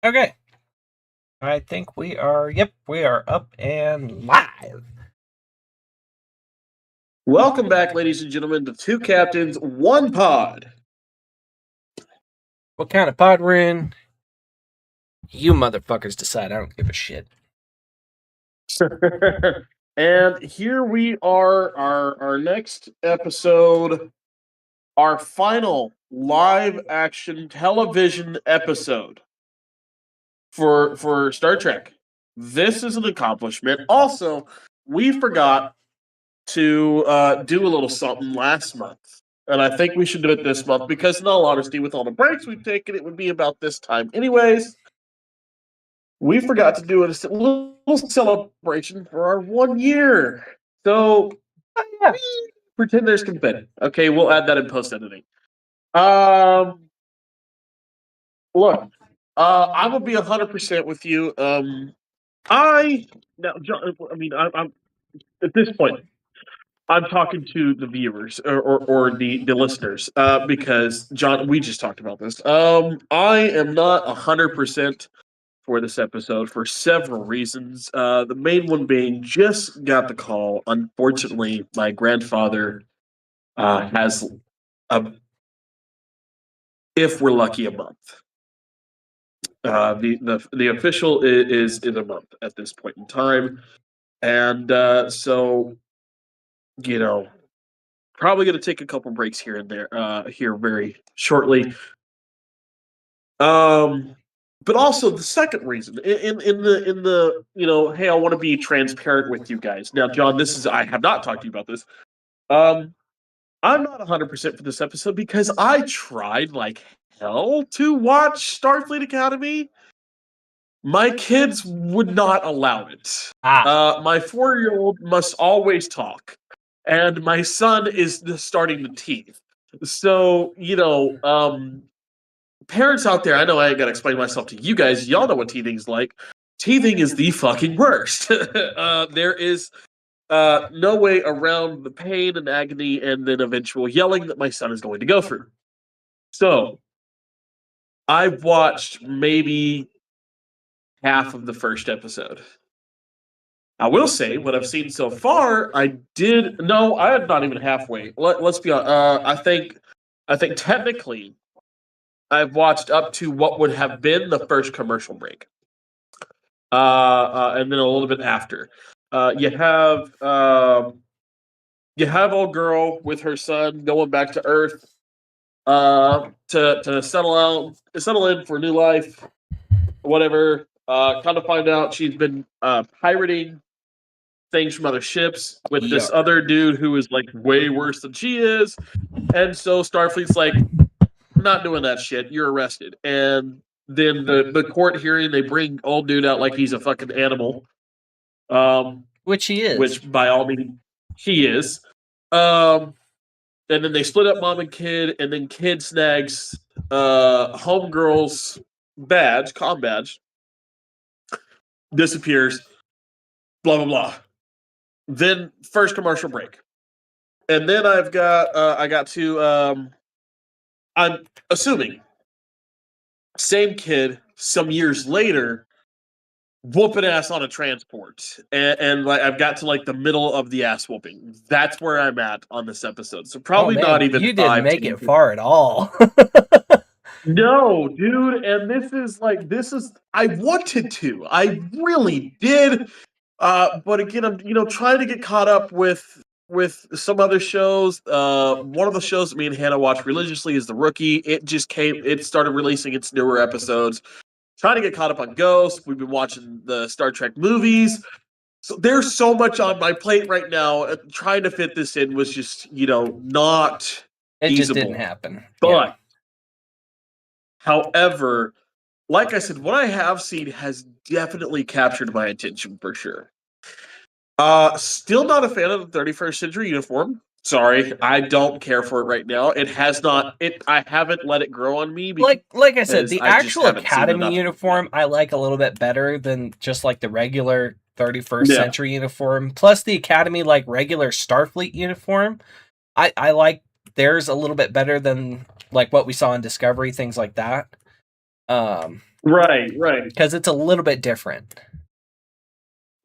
Okay. I think we are, we are up and live. Welcome back, ladies and gentlemen, to Two Captains, One Pod. What kind of pod we're in? You motherfuckers decide. I don't give a shit. And here we are, our next episode, our final live action television episode for Star Trek. This is an accomplishment. Also, we forgot to do a little something last month. And I think we should do it this month because, in all honesty, with all the breaks we've taken, it would be about this time. Anyways, we forgot to do a little celebration for our 1 year. So, pretend there's confetti. Okay, we'll add that in post editing. Look, I'm gonna be 100% with you. I'm at this point. I'm talking to the viewers or the listeners because John, we just talked about this. I am not 100% for this episode for several reasons. The main one being just got the call. Unfortunately, my grandfather has if we're lucky, a month. The official is in a month at this point in time, and so probably going to take a couple breaks here and there here very shortly. But also the second reason in the hey, I want to be transparent with you guys. Now, John, I have not talked to you about this. I'm not 100% for this episode because I tried like hell to watch Starfleet Academy. My kids would not allow it. My 4-year-old must always talk, and my son is starting to teeth. So, parents out there, I know I ain't got to explain myself to you guys. Y'all know what teething's like. Teething is the fucking worst. There is no way around the pain and agony and then eventual yelling that my son is going to go through. So, I've watched maybe half of the first episode. I will say what I've seen so far. I'm not even halfway. Let's be honest. I think technically, I've watched up to what would have been the first commercial break, and then a little bit after. You have old girl with her son going back to Earth to settle in for new life, whatever. Kind of find out she's been pirating things from other ships with this other dude who is like way worse than she is, and so Starfleet's like, "We're not doing that shit. You're arrested." And then the court hearing, they bring old dude out like he's a fucking animal, which he is. Which by all means he is. And then they split up mom and kid, and then kid snags homegirl's comm badge, disappears, blah blah blah. Then first commercial break, and then I got to I'm assuming same kid some years later whooping ass on a transport, and like I've got to like the middle of the ass whooping. That's where I'm at on this episode. So probably not even. You didn't make it far at all. No, dude, and this is I wanted to. I really did. But again, I'm trying to get caught up with some other shows. One of the shows that me and Hannah watch religiously is The Rookie. It started releasing its newer episodes. Trying to get caught up on Ghost. We've been watching the Star Trek movies. So there's so much on my plate right now. Trying to fit this in was just, not it feasible. Just didn't happen. But, however, like I said, what I have seen has definitely captured my attention for sure. Still not a fan of the 31st century uniform. Sorry, I don't care for it right now. It has not. I haven't let it grow on me. Like I said, the actual Academy uniform I like a little bit better than just like the regular 31st century uniform. Plus the Academy like regular Starfleet uniform, I like theirs a little bit better than like what we saw in Discovery, things like that. Right. Because it's a little bit different.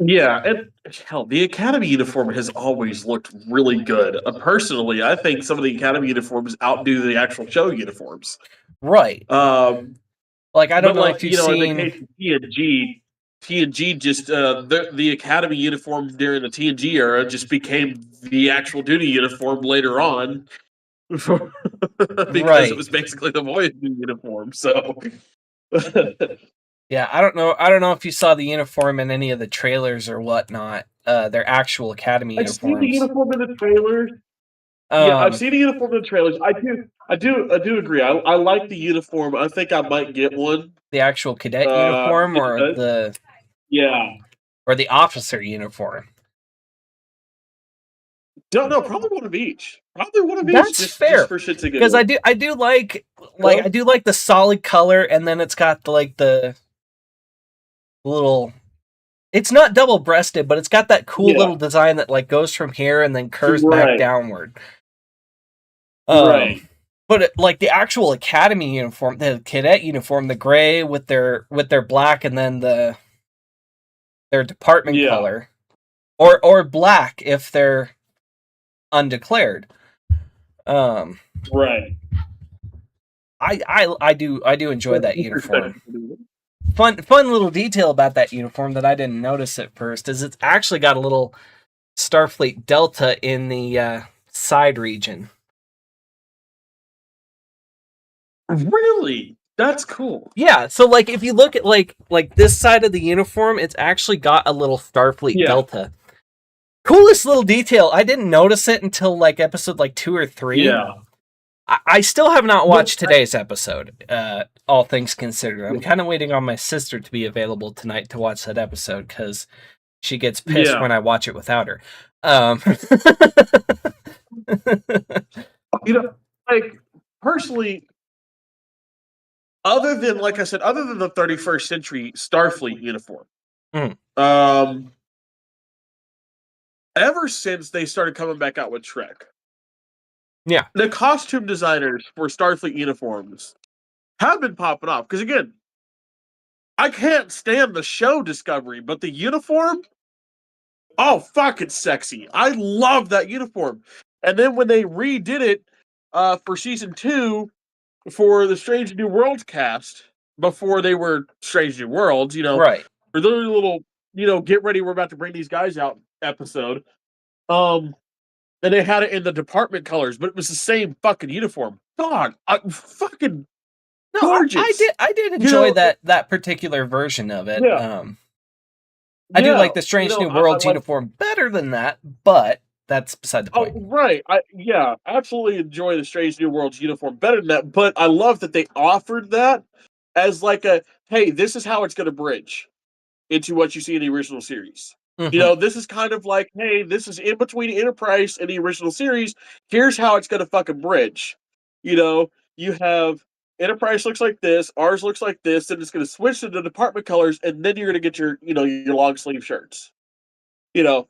Yeah, and hell, the Academy uniform has always looked really good. Personally, I think some of the Academy uniforms outdo the actual show uniforms. Right. Like, I don't know if you've seen... in the case of TNG just, the Academy uniform during the TNG era just became the actual duty uniform later on. Because it was basically the Voyager uniform, so... Yeah, I don't know if you saw the uniform in any of the trailers or whatnot. Their actual Academy uniforms. I've seen the uniform in the trailers. Yeah, I've seen the uniform in the trailers. I do agree. I like the uniform. I think I might get one. The actual cadet uniform or the officer uniform. Don't know. Probably one of each. That's fair. Just for shits and giggles. Because I do like the solid color, and then it's got the little. It's not double breasted, but it's got that cool little design that like goes from here and then curves back downward. Right. But like the actual Academy uniform, the cadet uniform, the gray with their black, and then their department color, or black if they're undeclared. Right. I do enjoy that uniform. Fun little detail about that uniform that I didn't notice at first is it's actually got a little Starfleet Delta in the side region. Really? That's cool. Yeah, so like if you look at like this side of the uniform, it's actually got a little Starfleet Delta. Coolest little detail. I didn't notice it until like episode like 2 or 3. Yeah. I still have not watched today's episode, all things considered. I'm kind of waiting on my sister to be available tonight to watch that episode because she gets pissed when I watch it without her. Like, personally, other than the 31st century Starfleet uniform, ever since they started coming back out with Trek, the costume designers for Starfleet uniforms have been popping off. Because again, I can't stand the show Discovery, but the uniform, oh fuck, it's sexy. I love that uniform. And then when they redid it for season 2 for the Strange New Worlds cast, before they were Strange New Worlds, right? For their little, get ready, we're about to bring these guys out episode. And they had it in the department colors, but it was the same fucking uniform. God, fucking gorgeous. I did enjoy that particular version of it. Yeah. I do like the Strange New Worlds uniform better than that, but that's beside the point. Oh, right. I absolutely enjoy the Strange New Worlds uniform better than that, but I love that they offered that as like hey, this is how it's going to bridge into what you see in the original series. Mm-hmm. This is kind of like, hey, this is in between Enterprise and the original series. Here's how it's going to fucking bridge. You have Enterprise looks like this, ours looks like this, then it's going to switch to the department colors, and then you're going to get your long sleeve shirts. And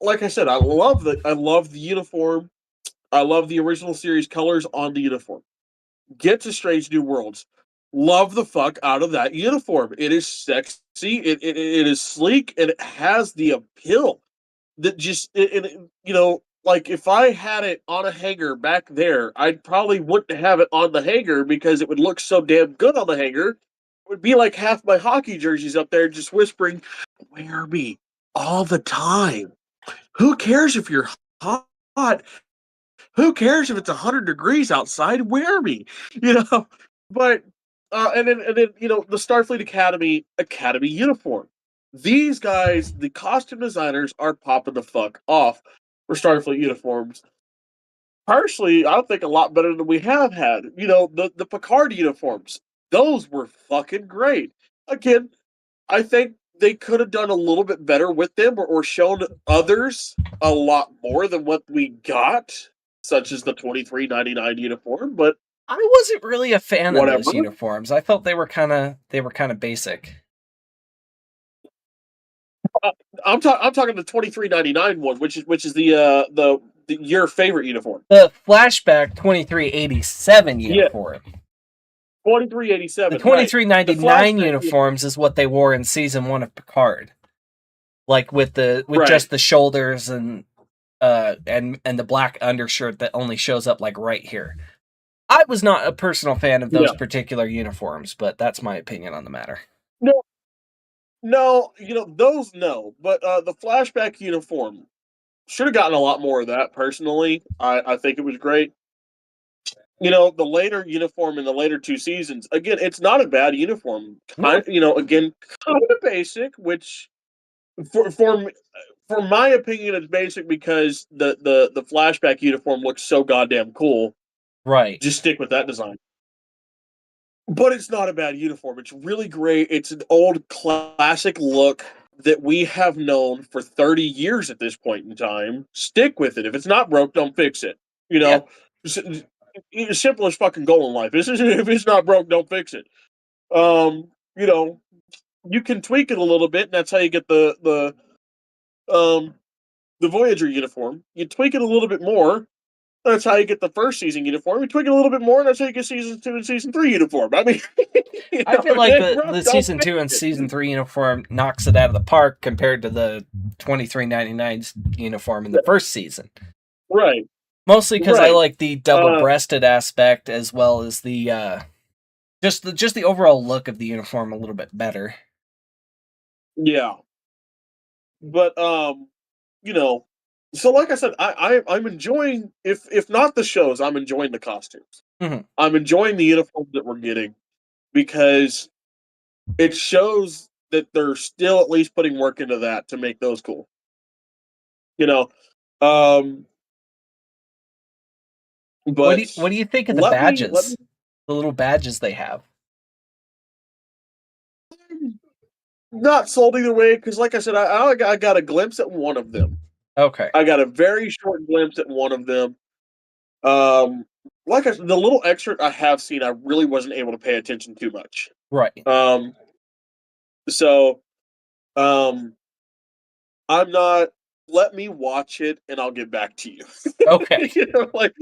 like I said, I love the uniform. I love the original series colors on the uniform. Get to Strange New Worlds. Love the fuck out of that uniform. It is sexy. It is sleek, and it has the appeal that just like if I had it on a hanger back there, I probably wouldn't have it on the hanger because it would look so damn good on the hanger. It would be like half my hockey jerseys up there just whispering, "Wear me all the time." Who cares if you're hot? Who cares if it's 100 degrees outside? Wear me, But and then the Starfleet Academy uniform. These guys, the costume designers, are popping the fuck off for Starfleet uniforms. Personally, I think a lot better than we have had. The Picard uniforms, those were fucking great. Again, I think they could have done a little bit better with them or shown others a lot more than what we got, such as the $23.99 uniform, but I wasn't really a fan of those uniforms. I felt they were kind of basic. I'm talking the $23.99 one, which is the your favorite uniform. The flashback 2387 uniform. Yeah. 2387. The 2399 uniforms is what they wore in season 1 of Picard, like with just the shoulders and the black undershirt that only shows up like right here. I was not a personal fan of those particular uniforms, but that's my opinion on the matter. No, those no, but the flashback uniform should have gotten a lot more of that. Personally, I think it was great. The later uniform in the later 2 seasons, again, it's not a bad uniform. Again, kind of basic, which for my opinion, it's basic because the flashback uniform looks so goddamn cool. Right. Just stick with that design. But it's not a bad uniform. It's really great. It's an old classic look that we have known for 30 years at this point in time. Stick with it. If it's not broke, don't fix it. Simple as fucking goal in life. If it's not broke, don't fix it. You can tweak it a little bit, and that's how you get the Voyager uniform. You tweak it a little bit more, that's how you get the first season uniform. You tweak it a little bit more, and that's how you get season 2 and season 3 uniform. I mean, I feel like the season 2 and season 3 uniform knocks it out of the park compared to the 2399's uniform in the first season. Right. Mostly because I like the double-breasted aspect as well as the just the overall look of the uniform a little bit better. Yeah. But so like I said, I'm enjoying, if not the shows, I'm enjoying the costumes. Mm-hmm. I'm enjoying the uniforms that we're getting because it shows that they're still at least putting work into that to make those cool. But what do you think of the badges? The little badges they have. Not sold either way because, like I said, I got a glimpse at one of them. Okay. I got a very short glimpse at one of them. Like I said, the little excerpt I have seen, I really wasn't able to pay attention too much. Right. So, I'm not. Let me watch it, and I'll get back to you. Okay. Let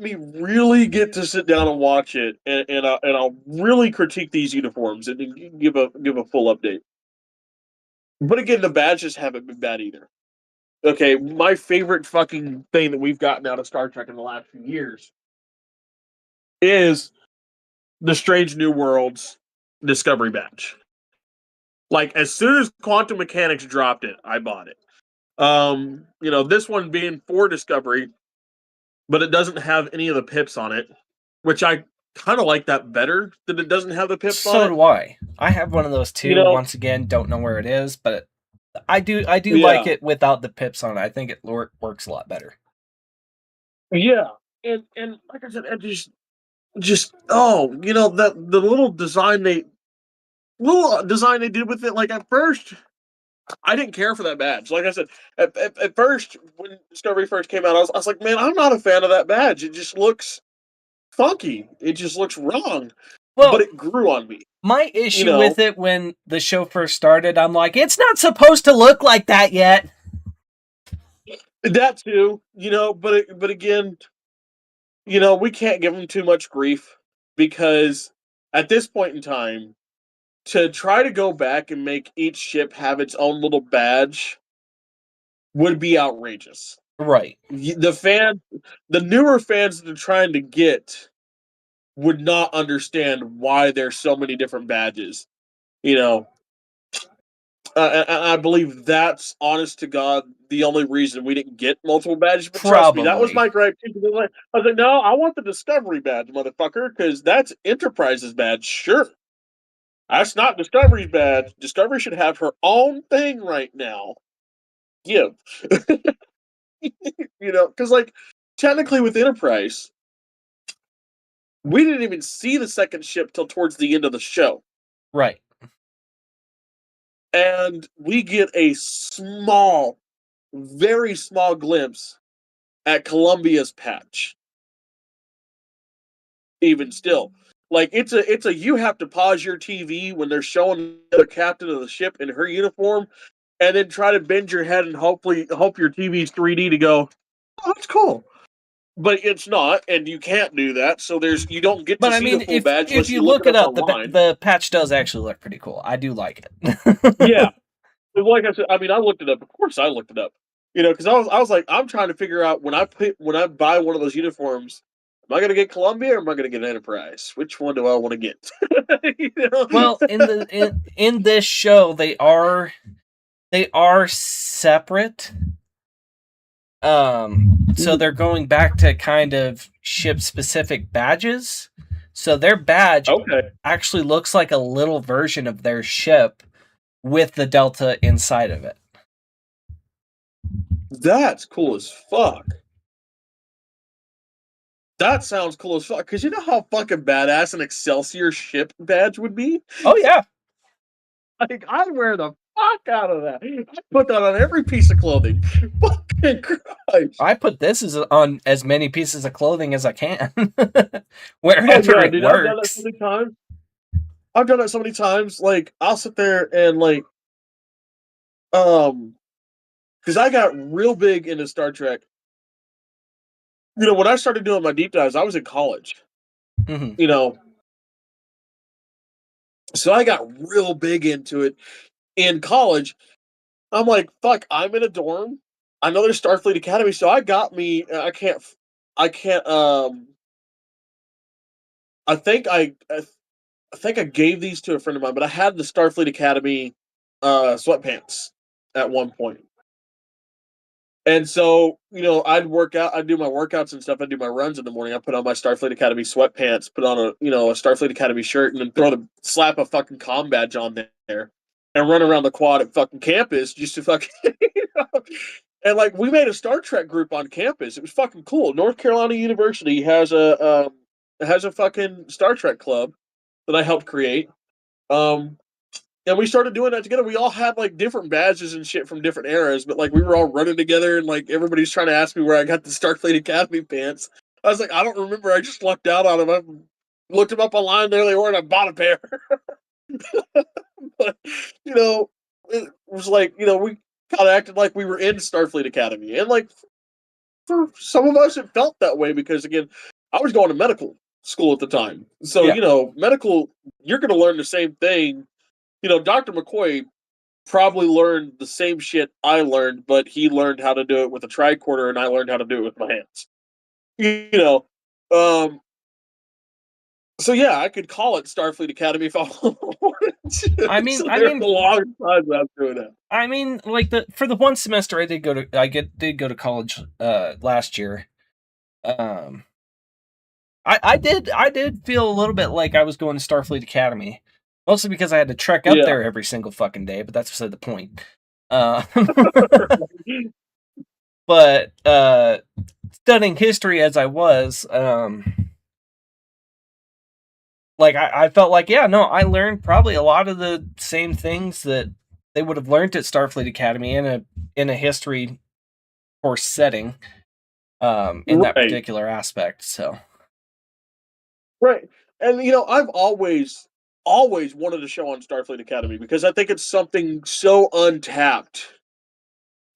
me really get to sit down and watch it, and I'll really critique these uniforms and give a full update. But again, the badges haven't been bad either. Okay, my favorite fucking thing that we've gotten out of Star Trek in the last few years is the Strange New Worlds Discovery badge. Like, as soon as Quantum Mechanics dropped it, I bought it. This one being for Discovery, but it doesn't have any of the pips on it, which I kind of like that better, that it doesn't have the pips on it. So do I. I have one of those too. Once again, don't know where it is, but I do like it without the pips on it. I think it works a lot better. Yeah, and like I said, it just the little design they did with it. Like, at first, I didn't care for that badge. Like I said, at first when Discovery first came out, I was like, man, I'm not a fan of that badge. It just looks funky. It just looks wrong. Well, but it grew on me. My issue with it when the show first started, I'm like, it's not supposed to look like that yet. That too, but again, we can't give them too much grief because at this point in time, to try to go back and make each ship have its own little badge would be outrageous. Right. The newer fans that they're trying to get would not understand why there's so many different badges. I believe that's, honest to God, the only reason we didn't get multiple badges. But trust me, that was my gripe too. I was like, no, I want the Discovery badge, motherfucker, because that's Enterprise's badge. Sure. That's not Discovery's badge. Discovery should have her own thing right now. Give. Because, like, technically with Enterprise, we didn't even see the second ship till towards the end of the show. Right. And we get a small, very small glimpse at Columbia's patch. Even still. Like, it's a you have to pause your TV when they're showing the captain of the ship in her uniform, and then try to bend your head and hope your TV's 3D to go, oh, that's cool. But it's not, and you can't do that. So you don't get to see the full badge. If you look it up, the patch does actually look pretty cool. I do like it. Yeah, like I said, I mean, I looked it up. Of course, I looked it up. Because I was like, I'm trying to figure out when I buy one of those uniforms, am I going to get Columbia or am I going to get Enterprise? Which one do I want to get? Well, in this show, they are separate. So they're going back to kind of ship specific badges. So their badge actually looks like a little version of their ship with the Delta inside of it. That's cool as fuck. That sounds cool as fuck. Because you know how fucking badass an Excelsior ship badge would be? Oh, yeah. Like, I'd wear the fuck out of that. I put that on every piece of clothing. Fucking Christ. I put this on as many pieces of clothing as I can. Wherever it works. I've done that so many times. Like, I'll sit there and, like, because I got real big into Star Trek. When I started doing my deep dives, I was in college. Mm-hmm. So I got real big into it in college. I'm like, fuck, I'm in a dorm. I know there's Starfleet Academy, so I got me. I can't. I think I gave these to a friend of mine, but I had the Starfleet Academy sweatpants at one point. And so, I'd work out, I'd do my workouts and stuff, I'd do my runs in the morning, I'd put on my Starfleet Academy sweatpants, put on a Starfleet Academy shirt, and then slap a fucking comm badge on there, and run around the quad at fucking campus, just to fucking, And, like, we made a Star Trek group on campus, it was fucking cool. North Carolina University has a fucking Star Trek club that I helped create, and we started doing that together. We all had, like, different badges and shit from different eras, but, like, we were all running together, and, like, everybody's trying to ask me where I got the Starfleet Academy pants. I was like, I don't remember. I just lucked out on them. I looked them up online, there they were, and I bought a pair. But, it was like, we kind of acted like we were in Starfleet Academy. And, like, for some of us, it felt that way because, again, I was going to medical school at the time. So, medical, you're going to learn the same thing. Dr. McCoy probably learned the same shit I learned, but he learned how to do it with a tricorder, and I learned how to do it with my hands. So yeah, I could call it Starfleet Academy if I wanted to. I mean, a long time I'm doing it. I mean, like for the one semester I did go to college last year. I did feel a little bit like I was going to Starfleet Academy. Mostly because I had to trek up there every single fucking day, but that's beside the point. But studying history as I was, like I felt like, I learned probably a lot of the same things that they would have learned at Starfleet Academy in a history course setting, in that particular aspect. So, right, and I've always wanted to show on Starfleet Academy because I think it's something so untapped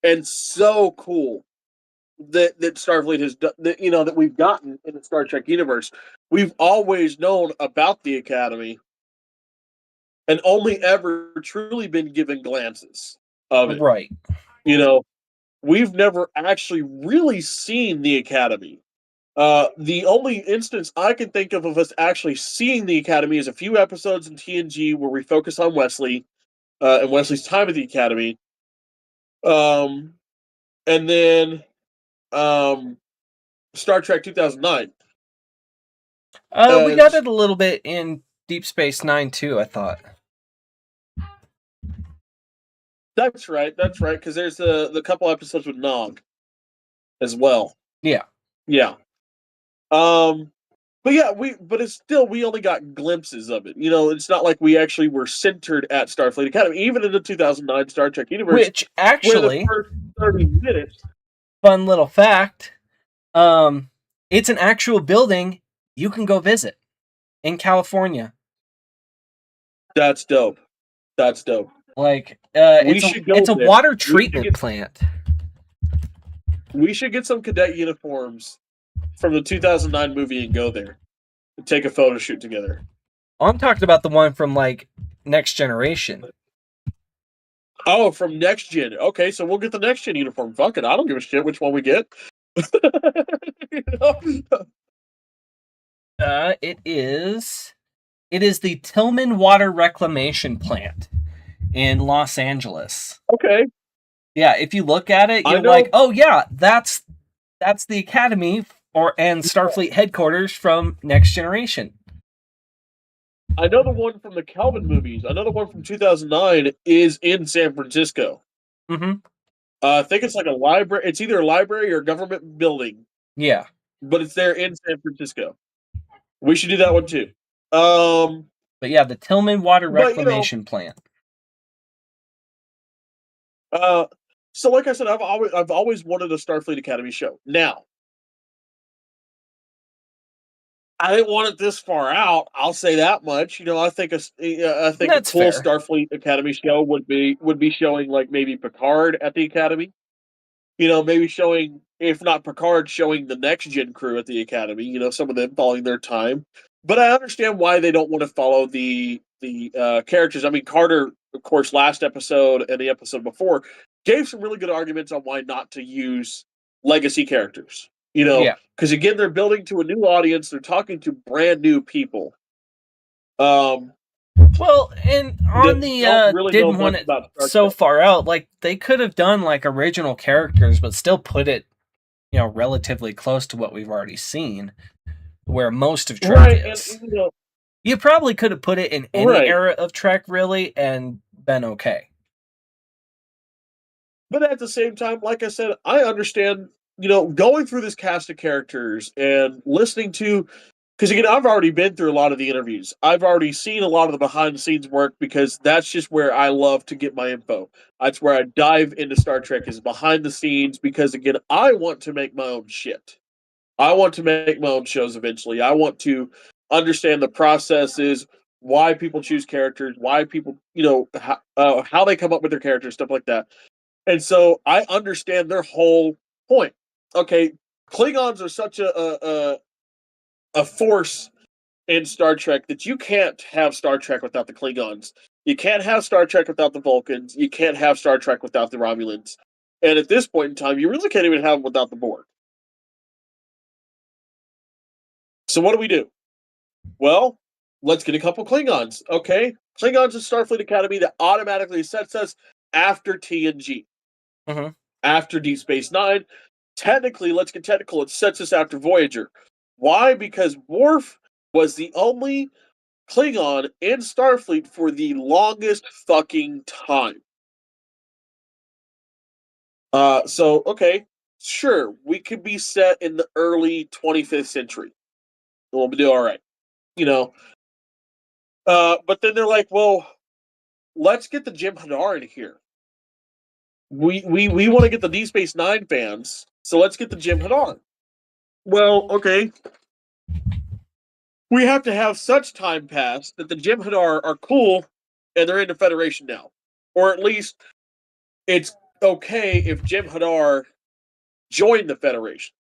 and so cool that Starfleet has done, that we've gotten in the Star Trek universe. We've always known about the Academy and only ever truly been given glances of it. Right. We've never actually really seen the Academy. The only instance I can think of us actually seeing the Academy is a few episodes in TNG where we focus on Wesley and Wesley's time at the Academy. And then Star Trek 2009. We got it a little bit in Deep Space Nine too, I thought. That's right, because there's the couple episodes with Nog as well. Yeah. But yeah, we only got glimpses of it. It's not like we actually were centered at Starfleet Academy, even in the 2009 Star Trek universe. Which actually, the first 30 minutes. Fun little fact, it's an actual building you can go visit in California. That's dope. Like, it's a water treatment plant. We should get some cadet uniforms from the 2009 movie and go there and take a photo shoot together. I'm talking about the one from like Next Generation. Oh, from Next Gen. Okay, so we'll get the Next Gen uniform. Fuck it, I don't give a shit which one we get. You know? It is the Tillman Water Reclamation Plant in Los Angeles. Okay. Yeah, if you look at it, you're like, oh yeah, that's the Academy and Starfleet headquarters from Next Generation. I know the one from the Kelvin movies. I know the one from 2009 is in San Francisco. Mm-hmm. I think it's like a library. It's either a library or a government building. Yeah. But it's there in San Francisco. We should do that one too. But yeah, the Tillman Water Reclamation Plant. So like I said, I've always wanted a Starfleet Academy show. Now, I didn't want it this far out. I'll say that much. You know, I think a cool Starfleet Academy show would be showing like maybe Picard at the Academy. You know, maybe showing, if not Picard, showing the Next Gen crew at the Academy. You know, some of them following their time. But I understand why they don't want to follow the characters. I mean, Carter, of course, last episode and the episode before gave some really good arguments on why not to use legacy characters. You know, because again, they're building to a new audience. They're talking to brand new people. Well, and on the really didn't want it so far out. Like they could have done like original characters, but still put it, you know, relatively close to what we've already seen, where most of Trek is. And, you know, you probably could have put it in any era of Trek, really, and been okay. But at the same time, like I said, I understand. You know, going through this cast of characters and listening to, because again, I've already been through a lot of the interviews. I've already seen a lot of the behind the scenes work because that's just where I love to get my info. That's where I dive into Star Trek, is behind the scenes, because again, I want to make my own shit. I want to make my own shows eventually. I want to understand the processes, why people choose characters, why people, you know, how they come up with their characters, stuff like that. And so I understand their whole point. Okay, Klingons are such a force in Star Trek that you can't have Star Trek without the Klingons. You can't have Star Trek without the Vulcans. You can't have Star Trek without the Romulans. And at this point in time, you really can't even have them without the Borg. So what do? Well, let's get a couple Klingons. Okay, Klingons is Starfleet Academy that automatically sets us after TNG. Mm-hmm. After Deep Space Nine. Technically, let's get technical, it sets us after Voyager. Why? Because Worf was the only Klingon in Starfleet for the longest fucking time. So, okay, sure, we could be set in the early 25th century. We'll do all right. You know. But then they're like, well, let's get the Jem'Hadar in here. We want to get the Deep Space Nine fans, so let's get the Jem'Hadar. Well, okay. We have to have such time pass that the Jem'Hadar are cool and they're in the Federation now. Or at least it's okay if Jem'Hadar join the Federation.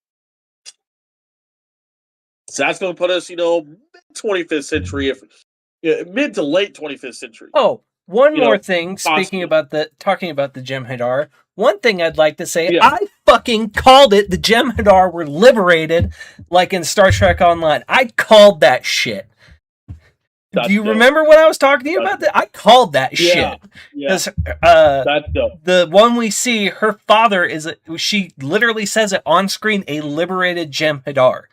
So that's going to put us, you know, mid-25th century, mid to late 25th century. Oh, one more thing, talking about the Jem'Hadar. One thing I'd like to say, I fucking called it. The Jem'Hadar were liberated, like in Star Trek Online. I called that shit. Do you remember what I was talking to you about? I called that shit. Yeah. The one we see, her father she literally says it on screen, a liberated Jem'Hadar.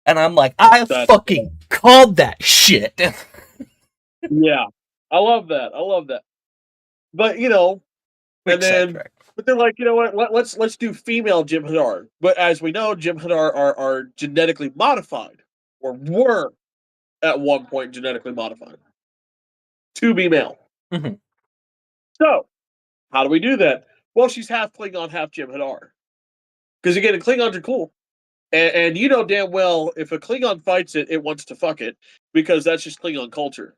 And I'm like, I fucking called that shit. Yeah. I love that. But, you know, but they're like, you know what? Let's do female Jem'Hadar. But as we know, Jem'Hadar are genetically modified, or were at one point genetically modified to be male. Mm-hmm. So, how do we do that? Well, she's half Klingon, half Jem'Hadar. Because again, the Klingons are cool, and you know damn well if a Klingon fights it, it wants to fuck it, because that's just Klingon culture.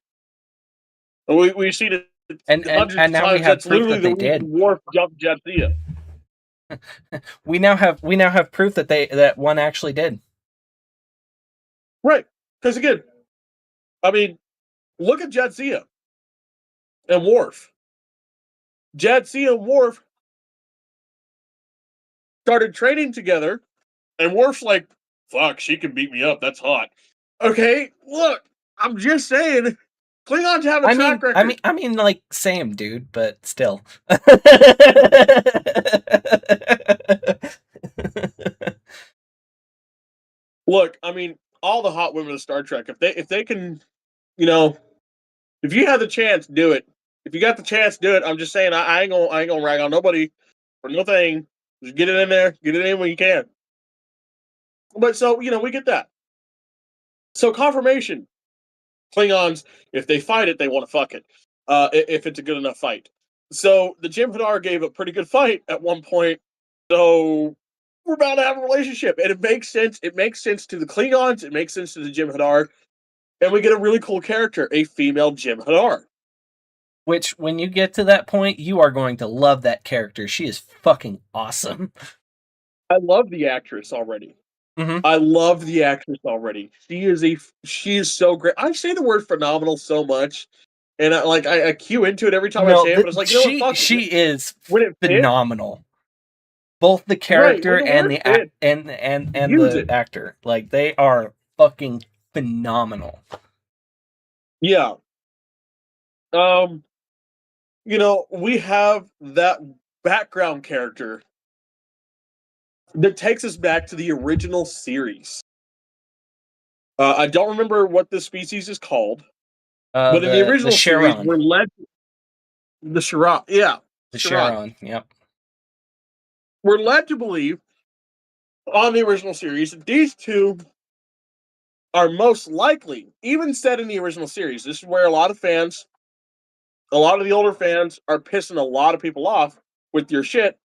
We've seen it. And now we have proof that they did. Worf jumped Jadzia. We now have proof that one actually did. Right. Because again, I mean, look at Jadzia and Worf. Jadzia and Worf started training together, and Worf's like, fuck, she can beat me up. That's hot. Okay, look, I'm just saying, Klingons have a track record. I mean, like, same, dude, but still. Look, I mean, all the hot women of Star Trek, if they can, you know, if you have the chance, do it. If you got the chance, do it. I'm just saying, I ain't gonna rag on nobody for no thing. Just get it in there, get it in when you can. But so we get that. So confirmation, Klingons, if they fight it, they want to fuck it. If it's a good enough fight. So the Jem'Hadar gave a pretty good fight at one point. So we're about to have a relationship, and it makes sense. It makes sense to the Klingons. It makes sense to the Jem'Hadar, and we get a really cool character, a female Jem'Hadar. Which, when you get to that point, you are going to love that character. She is fucking awesome. I love the actress already. Mm-hmm. I love the actress already. She is so great. I say the word phenomenal so much, and I cue into it every time I say it. But it's like, she is phenomenal. Fits, both the character and the the actor, like, they are fucking phenomenal. Yeah. We have that background character that takes us back to the original series. I don't remember what the species is called, but in the original series, we're led the Sharon. Yeah, the Sharon. Yep. We're led to believe on the original series that these two are most likely, even said in the original series. This is where a lot of the older fans are pissing a lot of people off with your shit.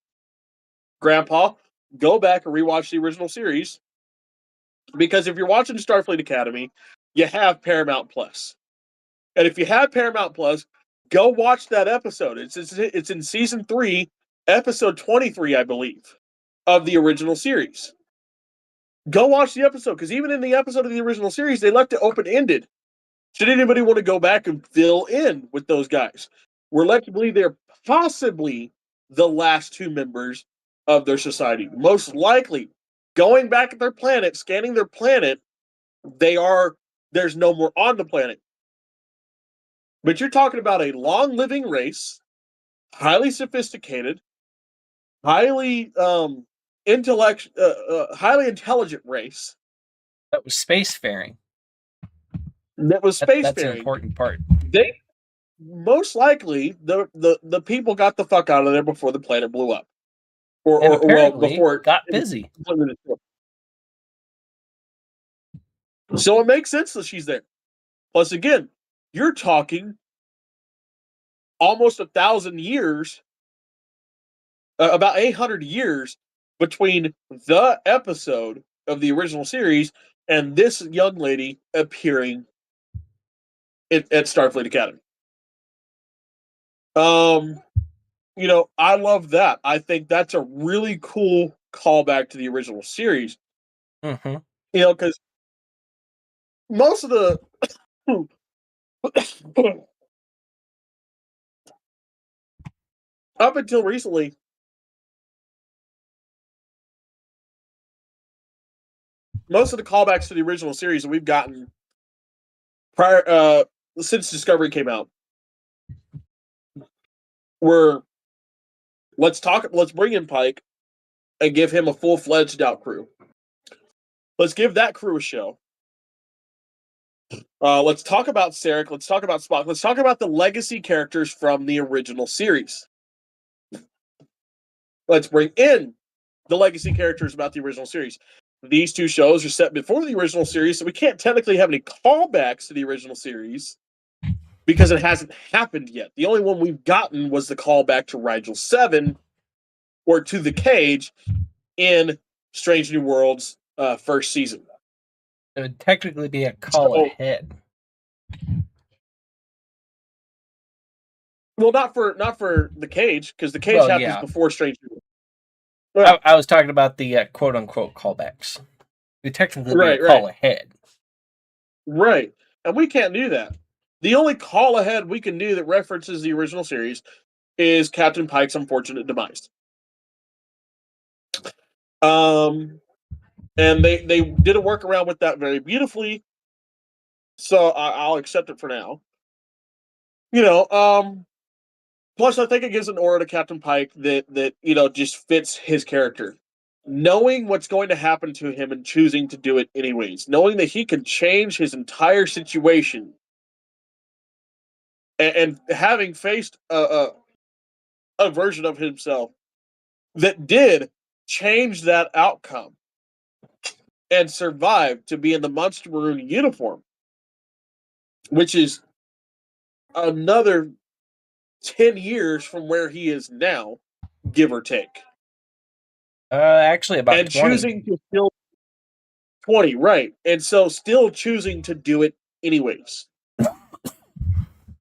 Grandpa, go back and rewatch the original series. Because if you're watching Starfleet Academy, you have Paramount Plus. And if you have Paramount Plus, go watch that episode. It's in season 3, episode 23, I believe, of the original series. Go watch the episode, because even in the episode of the original series, they left it open-ended. Should anybody want to go back and fill in with those guys? We're led to believe they're possibly the last 2 members of their society. Most likely, going back at their planet, scanning their planet, there's no more on the planet. But you're talking about a long-living race, highly sophisticated, highly highly intelligent race. That was spacefaring. That's an important part. They most likely the people got the fuck out of there before the planet blew up, before it got busy. So it makes sense that she's there. Plus, again, you're talking almost 1,000 years, about 800 years between the episode of the original series and this young lady appearing at Starfleet Academy. I love that. I think that's a really cool callback to the original series. Mm-hmm. Because most of the up until recently, most of the callbacks to the original series that we've gotten prior since Discovery came out were let's bring in Pike and give him a full-fledged out crew. Let's give that crew a show. Let's talk about Sarek. Let's talk about Spock. Let's talk about the legacy characters from the original series. Let's bring in the legacy characters about the original series. These 2 shows are set before the original series, so we can't technically have any callbacks to the original series because it hasn't happened yet. The only one we've gotten was the callback to Rigel 7 or to the Cage in Strange New Worlds first season. It would technically be a call ahead. Well, not for the Cage, because the Cage happens before Strange New Worlds. I was talking about the quote unquote callbacks. We technically be a call ahead. Right. And we can't do that. The only call ahead we can do that references the original series is Captain Pike's unfortunate demise. And they did a workaround with that very beautifully. So I'll accept it for now. Plus I think it gives an aura to Captain Pike that just fits his character. Knowing what's going to happen to him and choosing to do it anyways, knowing that he can change his entire situation, and having faced a version of himself that did change that outcome and survived to be in the Monster Maroon uniform, which is another 10 years from where he is now, give or take. Actually, about and 20. Choosing to still 20, right? And so still choosing to do it anyways.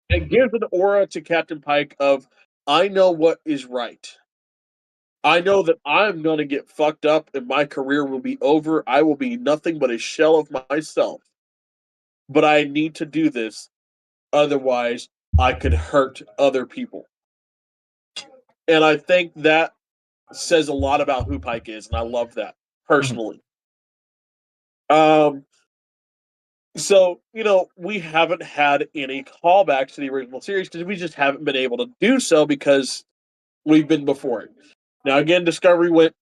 It gives an aura to Captain Pike of, I know what is right. I know that I'm going to get fucked up and my career will be over. I will be nothing but a shell of myself. But I need to do this. Otherwise, I could hurt other people. And I think that says a lot about who Pike is, and I love that personally. So, we haven't had any callbacks to the original series because we just haven't been able to do so because we've been before it. Now, again, Discovery went,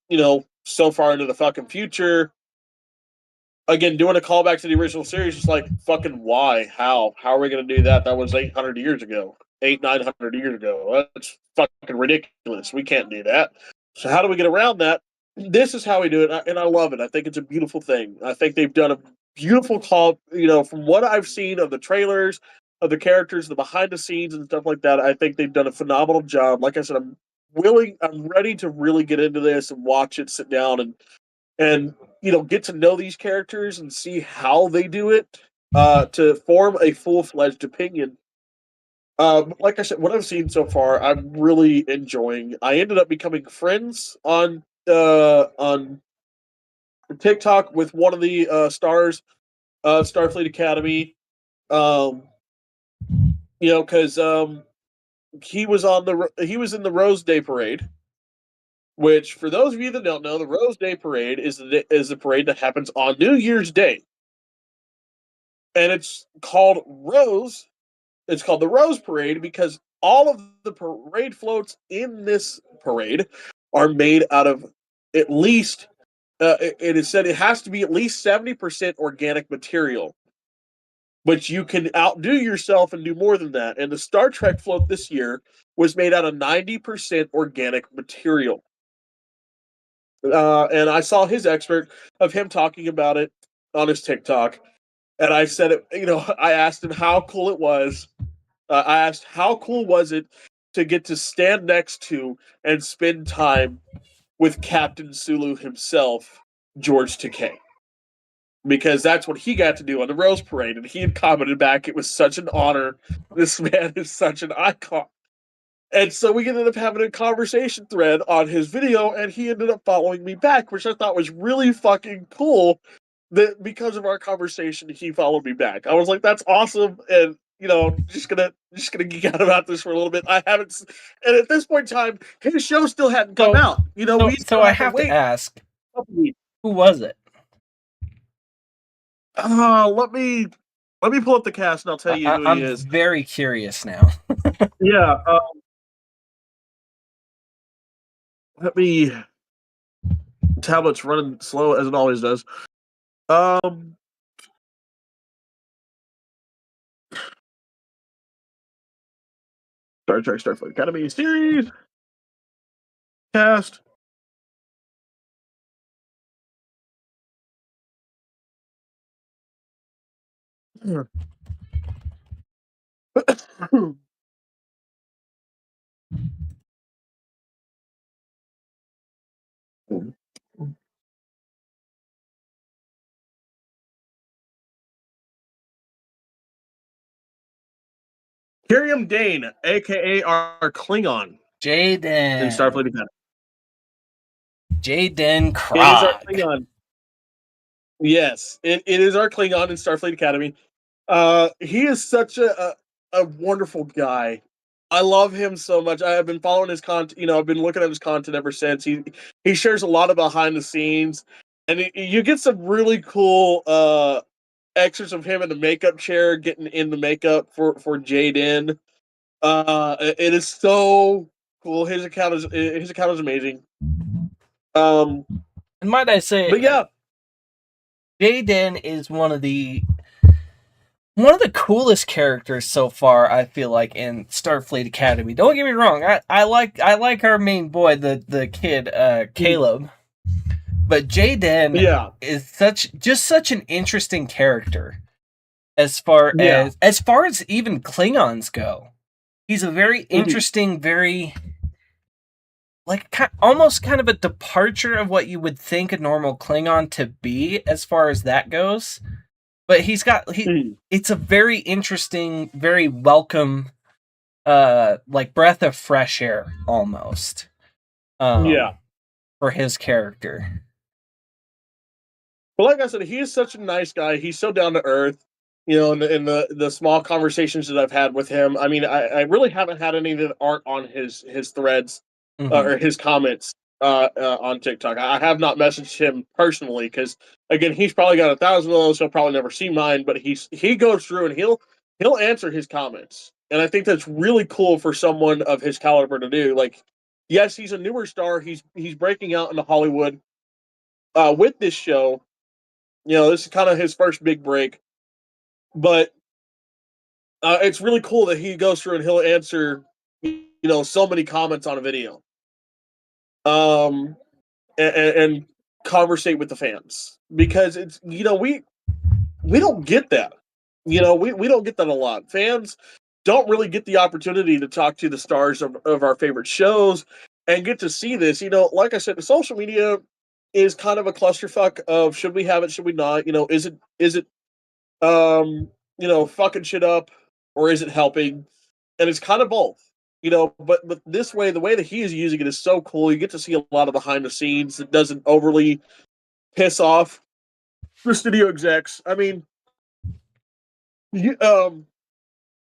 so far into the fucking future. Again, doing a callback to the original series is like, fucking why? How? How are we going to do that? That was 800 years ago. 900 years ago. That's fucking ridiculous. We can't do that. So how do we get around that? This is how we do it, and I love it. I think it's a beautiful thing. I think they've done a beautiful call, from what I've seen of the trailers, of the characters, the behind the scenes and stuff like that. I think they've done a phenomenal job. Like I said, I'm ready to really get into this and watch it, sit down and get to know these characters and see how they do it, to form a full-fledged opinion. Like I said, what I've seen so far, I'm really enjoying. I ended up becoming friends on TikTok with one of the stars of Starfleet Academy. Because he was in the Rose Day Parade, which, for those of you that don't know, the Rose Day Parade is the parade that happens on New Year's Day, and it's called Rose. It's called the Rose Parade because all of the parade floats in this parade are made out of at least. It is said it has to be at least 70% organic material, but you can outdo yourself and do more than that. And the Star Trek float this year was made out of 90% organic material. And I saw his expert of him talking about it on his TikTok. And I said it, I asked him how cool it was. I asked, how cool was it to get to stand next to and spend time with Captain Sulu himself, George Takei? Because that's what he got to do on the Rose Parade. And he had commented back, it was such an honor. This man is such an icon. And so we ended up having a conversation thread on his video, and he ended up following me back, which I thought was really fucking cool. That because of our conversation, he followed me back. I was like, "That's awesome!" And just gonna geek out about this for a little bit. I haven't, and at this point in time, his show still hadn't come out. So I have to ask, who was it? Let me pull up the cast, and I'll tell you who he is. I'm very curious now. Yeah. Let me. Tablet's running slow as it always does. Star Trek Starfleet Academy series cast. Kiriam Dane, aka our Klingon. Jaden. In Starfleet Academy. Jaden Krog. It is our Klingon. Yes, it is our Klingon in Starfleet Academy. He is such a wonderful guy. I love him so much. I have been following his content. You know, I've been looking at his content ever since. He shares a lot of behind the scenes, and you get some really cool extras of him in the makeup chair getting in the makeup for Jaden. It is so cool. His account is amazing. And might I say, but yeah, Jaden is one of the coolest characters so far, I feel like, in Starfleet Academy. Don't get me wrong, I like our main boy, the kid, Caleb. But Jaden is such an interesting character as far as even Klingons go. He's a very interesting, very almost kind of a departure of what you would think a normal Klingon to be as far as that goes. But it's a very interesting, very welcome, breath of fresh air almost. For his character. But like I said, he is such a nice guy. He's so down to earth. You know, in the small conversations that I've had with him. I mean, I really haven't had any that aren't on his threads or his comments on TikTok. I have not messaged him personally because, again, he's probably got 1,000 of those. He'll probably never see mine, but he goes through and he'll answer his comments, and I think that's really cool for someone of his caliber to do. Like, yes, he's a newer star. He's breaking out into Hollywood with this show. You know, this is kind of his first big break, but it's really cool that he goes through and he'll answer, you know, so many comments on a video. And conversate with the fans, because it's, you know, we don't get that. You know, we don't get that a lot. Fans don't really get the opportunity to talk to the stars of our favorite shows and get to see this. You know, like I said, the social media is kind of a clusterfuck of should we have it, should we not? You know, is it you know, fucking shit up, or is it helping? And it's kind of both. You know, but this way, the way that he is using it is so cool. You get to see a lot of behind the scenes that doesn't overly piss off the studio execs. I mean, you go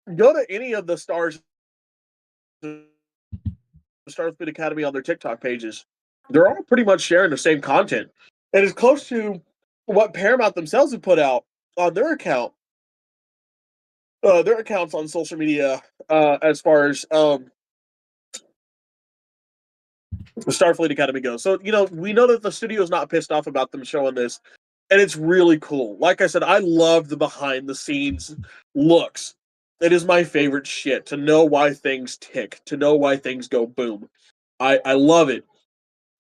to any of the stars, the Starfleet Academy on their TikTok pages. They're all pretty much sharing the same content, and it's close to what Paramount themselves have put out on their account. Their accounts on social media, as far as the Starfleet Academy goes. So, you know, we know that the studio's not pissed off about them showing this, and it's really cool. Like I said, I love the behind the scenes looks. It is my favorite shit to know why things tick, to know why things go boom. I love it.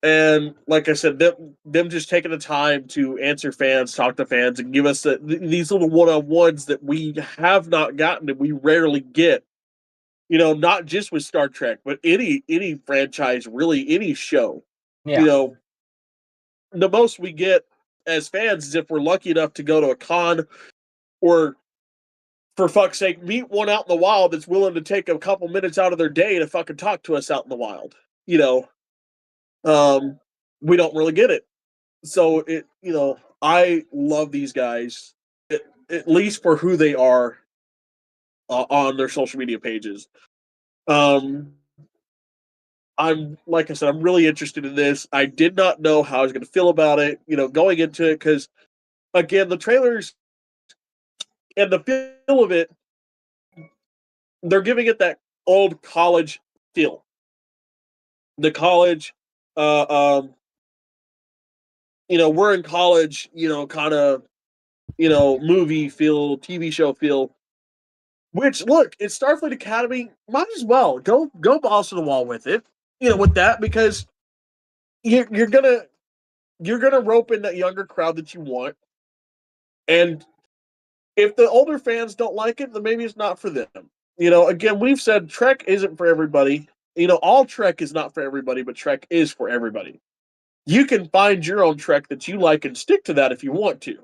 And like I said, them just taking the time to answer fans, talk to fans, and give us these little one-on-ones that we have not gotten and we rarely get. You know, not just with Star Trek, but any franchise, really, any show. Yeah. You know, the most we get as fans is if we're lucky enough to go to a con or, for fuck's sake, meet one out in the wild that's willing to take a couple minutes out of their day to fucking talk to us out in the wild. You know, we don't really get it. So you know, I love these guys, at least for who they are on their social media pages. I'm, like I said, I'm really interested in this. I did not know how I was going to feel about it, you know, going into it, because, again, the trailers and the feel of it, they're giving it that old college feel. The college, you know, we're in college, you know, kind of, you know, movie feel, TV show feel. Which, look, it's Starfleet Academy. Might as well go balls to the wall with it, you know, with that, because you're gonna rope in that younger crowd that you want, and if the older fans don't like it, then maybe it's not for them. You know, again, we've said Trek isn't for everybody. You know, all Trek is not for everybody, but Trek is for everybody. You can find your own Trek that you like and stick to that if you want to,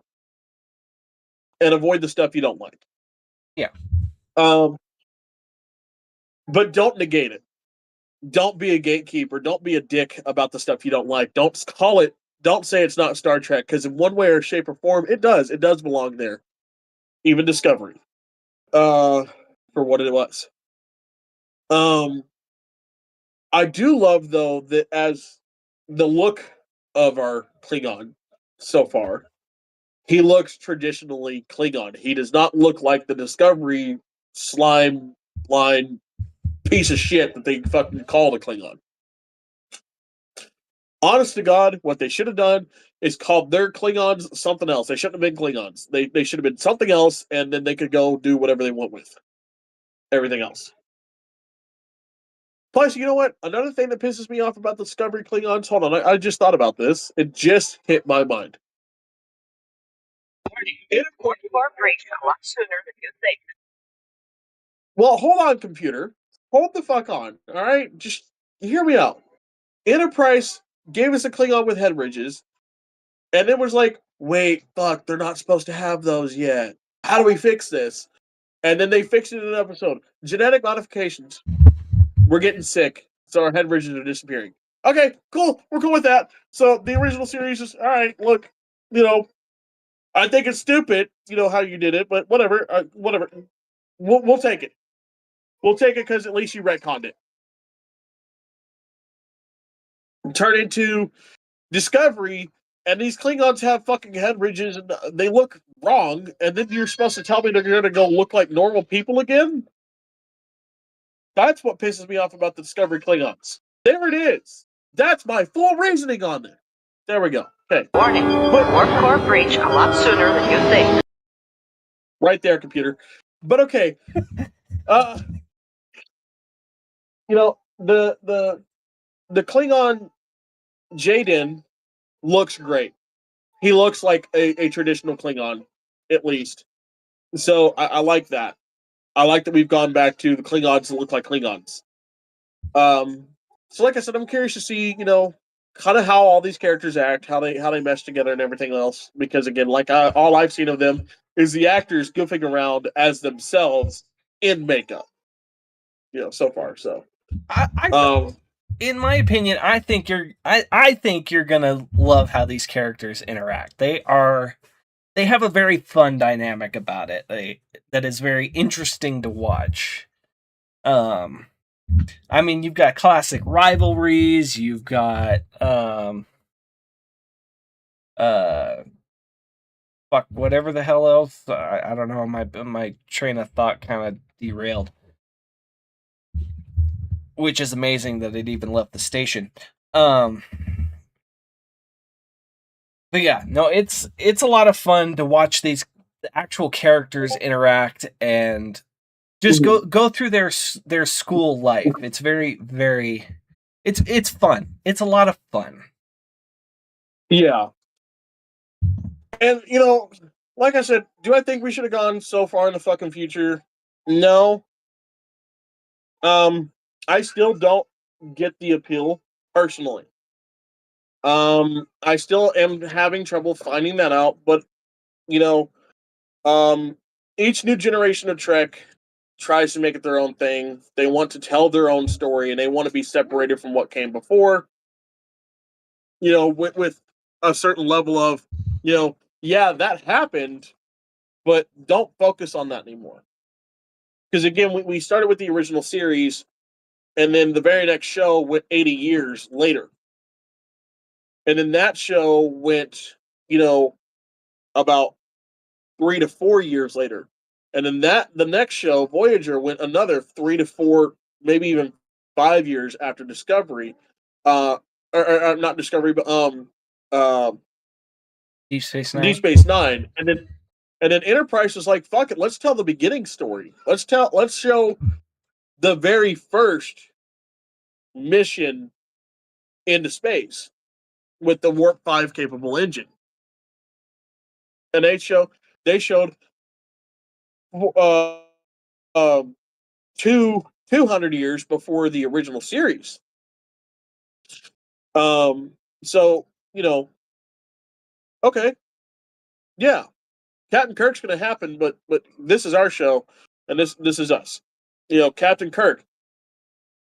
and avoid the stuff you don't like. Yeah. But don't negate it. don't be a gatekeeper. Don't be a dick about the stuff you don't like. Don't say it's not Star Trek, because in one way or shape or form, it does. It does belong there. Even Discovery. For what it was. I do love, though, that as the look of our Klingon so far, he looks traditionally Klingon. He does not look like the Discovery slime line piece of shit that they fucking call the Klingon. Honest to God, what they should have done is called their Klingons something else. They shouldn't have been Klingons. They should have been something else, and then they could go do whatever they want with everything else. Plus, you know what? Another thing that pisses me off about the Discovery Klingons, hold on, I just thought about this. It just hit my mind. Well, hold on, computer. Hold the fuck on, alright? Just hear me out. Enterprise gave us a Klingon with head ridges, and it was like, wait, fuck, they're not supposed to have those yet. How do we fix this? And then they fixed it in an episode. Genetic modifications. We're getting sick, so our head ridges are disappearing. Okay, cool. We're cool with that. So the original series is, all right, look, I think it's stupid, how you did it, but whatever. Whatever. We'll take it. We'll take it because at least you retconned it. Turn into Discovery, and these Klingons have fucking head ridges, and they look wrong, and then you're supposed to tell me they're going to go look like normal people again? That's what pisses me off about the Discovery Klingons. There it is. That's my full reasoning on it. There we go. Okay. Warning. Warp core breach a lot sooner than you think. Right there, computer. But okay. The Klingon Jaden looks great. He looks like a traditional Klingon, at least. So I like that. I like that we've gone back to the Klingons that look like Klingons. So like I said, I'm curious to see, kind of how all these characters act, how they mesh together, and everything else. Because again, all I've seen of them is the actors goofing around as themselves in makeup. So far. So, in my opinion, I think you're gonna love how these characters interact. They have a very fun dynamic about it. That is very interesting to watch. I mean, you've got classic rivalries. You've got fuck, whatever the hell else. I don't know. My train of thought kind of derailed, which is amazing that it even left the station. But yeah, no, it's a lot of fun to watch these actual characters interact and just go through their school life. It's very, very, it's fun. It's a lot of fun. Yeah. And, like I said, do I think we should have gone so far in the fucking future? No. I still don't get the appeal, personally. I still am having trouble finding that out, but, each new generation of Trek tries to make it their own thing. They want to tell their own story, and they want to be separated from what came before. With a certain level of, yeah, that happened, but don't focus on that anymore. Because again, we started with the original series, and then the very next show went 80 years later. And then that show went, about 3 to 4 years later. And then the next show, Voyager, went another 3 to 4, maybe even 5 years after Discovery. Or not Discovery, but Deep Space Nine. Deep Space Nine. And then Enterprise was like, fuck it, let's tell the beginning story. Let's show the very first mission into space with the Warp 5 capable engine. And they showed 200 years before the original series. So, okay. Yeah. Captain Kirk's gonna happen, but this is our show, and this is us. Captain Kirk.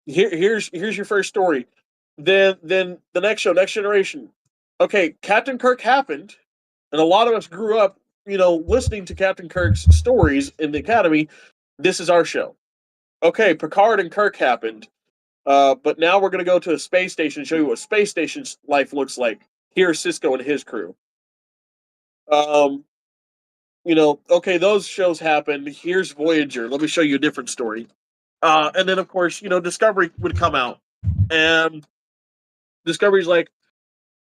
here's your first story. Then the next show, Next Generation. Okay, Captain Kirk happened, and a lot of us grew up, listening to Captain Kirk's stories in the Academy. This is our show. Okay, Picard and Kirk happened, but now we're going to go to a space station and show you what space station's life looks like. Here's Sisko and his crew. Okay, those shows happened. Here's Voyager. Let me show you a different story. And then, of course, Discovery would come out. And Discovery's like,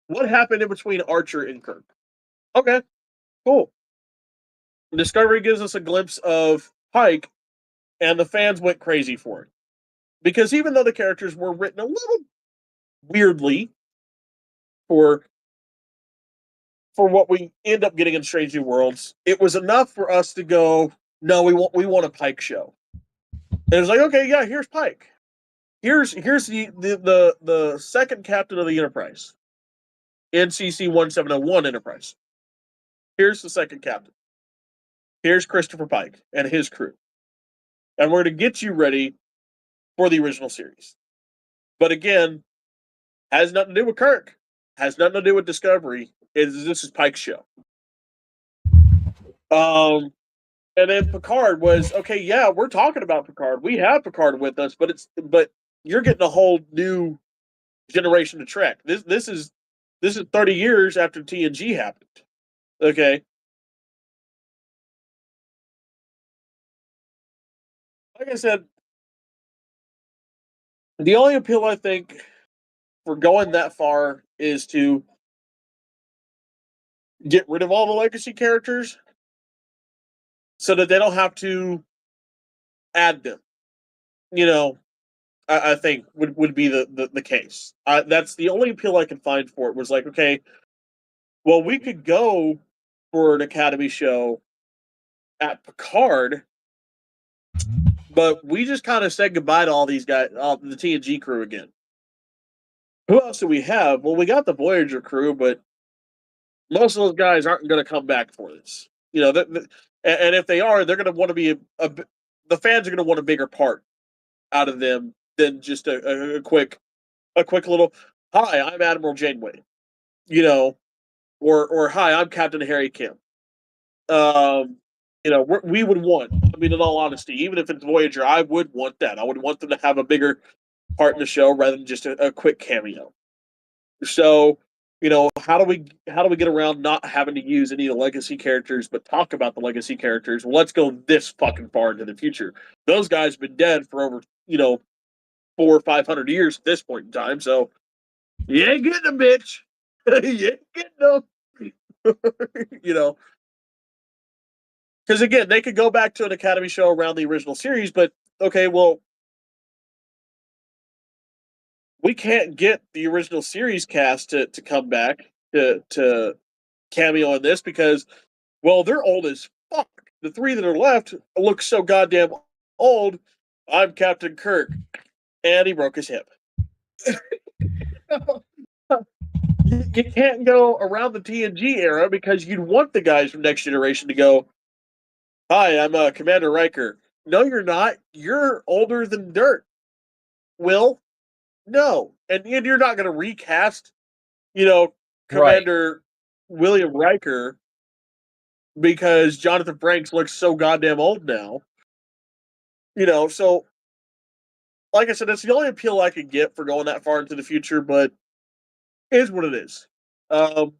what happened in between Archer and Kirk? Okay, cool. Discovery gives us a glimpse of Pike, and the fans went crazy for it. Because even though the characters were written a little weirdly for what we end up getting in Strange New Worlds, it was enough for us to go, no, we want a Pike show. And it was like, okay, yeah, here's Pike. Here's the second captain of the Enterprise. NCC 1701 Enterprise. Here's the second captain. Here's Christopher Pike and his crew. And we're going to get you ready for the original series. But again, has nothing to do with Kirk. Has nothing to do with Discovery. This is Pike's show. And then Picard was, okay, yeah, we're talking about Picard. We have Picard with us, but you're getting a whole new generation of Trek. This is 30 years after TNG happened. Okay. Like I said, the only appeal I think for going that far is to get rid of all the legacy characters so that they don't have to add them. I think would be the case. That's the only appeal I can find for it. Was like, okay, well, we could go for an Academy show at Picard, but we just kind of said goodbye to all these guys, all the TNG crew again. Who else do we have? Well, we got the Voyager crew, but most of those guys aren't going to come back for this. And if they are, they're going to want to be the fans are going to want a bigger part out of them than just a quick little, hi, I'm Admiral Janeway, or hi, I'm Captain Harry Kim. We would want, in all honesty, even if it's Voyager, I would want that. I would want them to have a bigger part in the show rather than just a quick cameo. So, how do we get around not having to use any of the legacy characters, but talk about the legacy characters? Well, let's go this fucking far into the future. Those guys have been dead for over, 400 or 500 years at this point in time. So, you ain't getting them, bitch. You ain't getting them. Because again, they could go back to an Academy show around the original series, but okay, well, we can't get the original series cast to come back to cameo in this because, well, they're old as fuck. The three that are left look so goddamn old. I'm Captain Kirk, and he broke his hip. You can't go around the TNG era because you'd want the guys from Next Generation to go, hi, I'm Commander Riker. No, you're not. You're older than dirt. Will? No. And you're not going to recast, Commander William Riker because Jonathan Frakes looks so goddamn old now. So, like I said, that's the only appeal I could get for going that far into the future, but it is what it is. I'm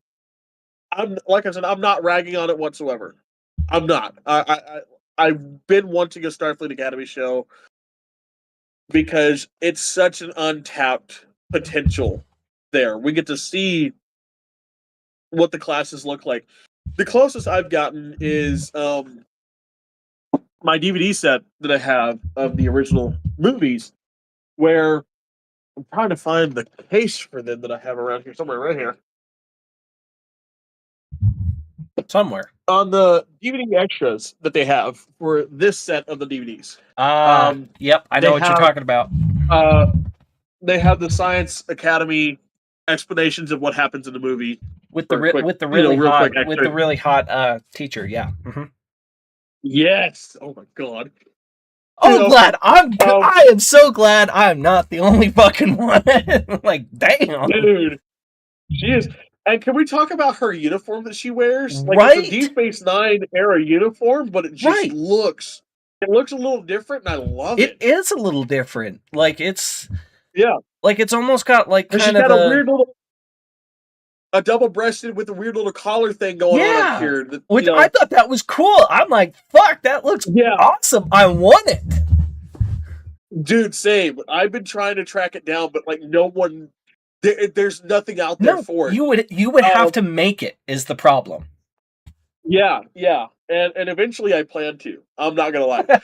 like I said, I'm not ragging on it whatsoever. I'm not. I've been wanting a Starfleet Academy show because it's such an untapped potential there. We get to see what the classes look like. The closest I've gotten is my DVD set that I have of the original movies, where I'm trying to find the case for them that I have around here, somewhere right here. Somewhere. On the DVD extras that they have for this set of the DVDs. Yep, I know what you're talking about. They have the Science Academy explanations of what happens in the movie with the really hot teacher. Yeah. Mm-hmm. Yes. Oh my god. Oh, glad I am so glad I'm not the only fucking one. Like, damn, dude, she is. And can we talk about her uniform that she wears? Like, right? it's a Deep Space Nine era uniform, but it just Right. looks a little different, and I love it. It is a little different. Like, it's yeah, like it's almost got like and kind she's of got a weird little. A double-breasted with a weird little collar thing going on up here. That, which I thought that was cool. I'm like, fuck, that looks awesome. I want it. Dude, same. I've been trying to track it down, but like no one, there's nothing out there for it. You would have to make it is the problem. Yeah, and eventually I plan to. I'm not gonna lie, but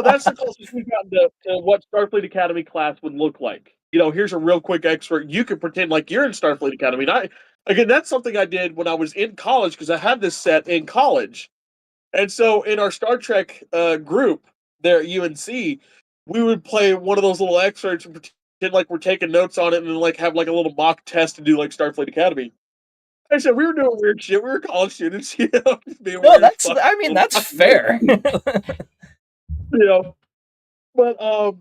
that's the closest we've gotten to what Starfleet Academy class would look like. Here's a real quick excerpt. You can pretend like you're in Starfleet Academy. And again, that's something I did when I was in college because I had this set in college, and so in our Star Trek group there at UNC, we would play one of those little excerpts and pretend like we're taking notes on it, and then like have like a little mock test to do like Starfleet Academy. I said we were doing weird shit. We were college students, being no, that's. I mean, that's fair. But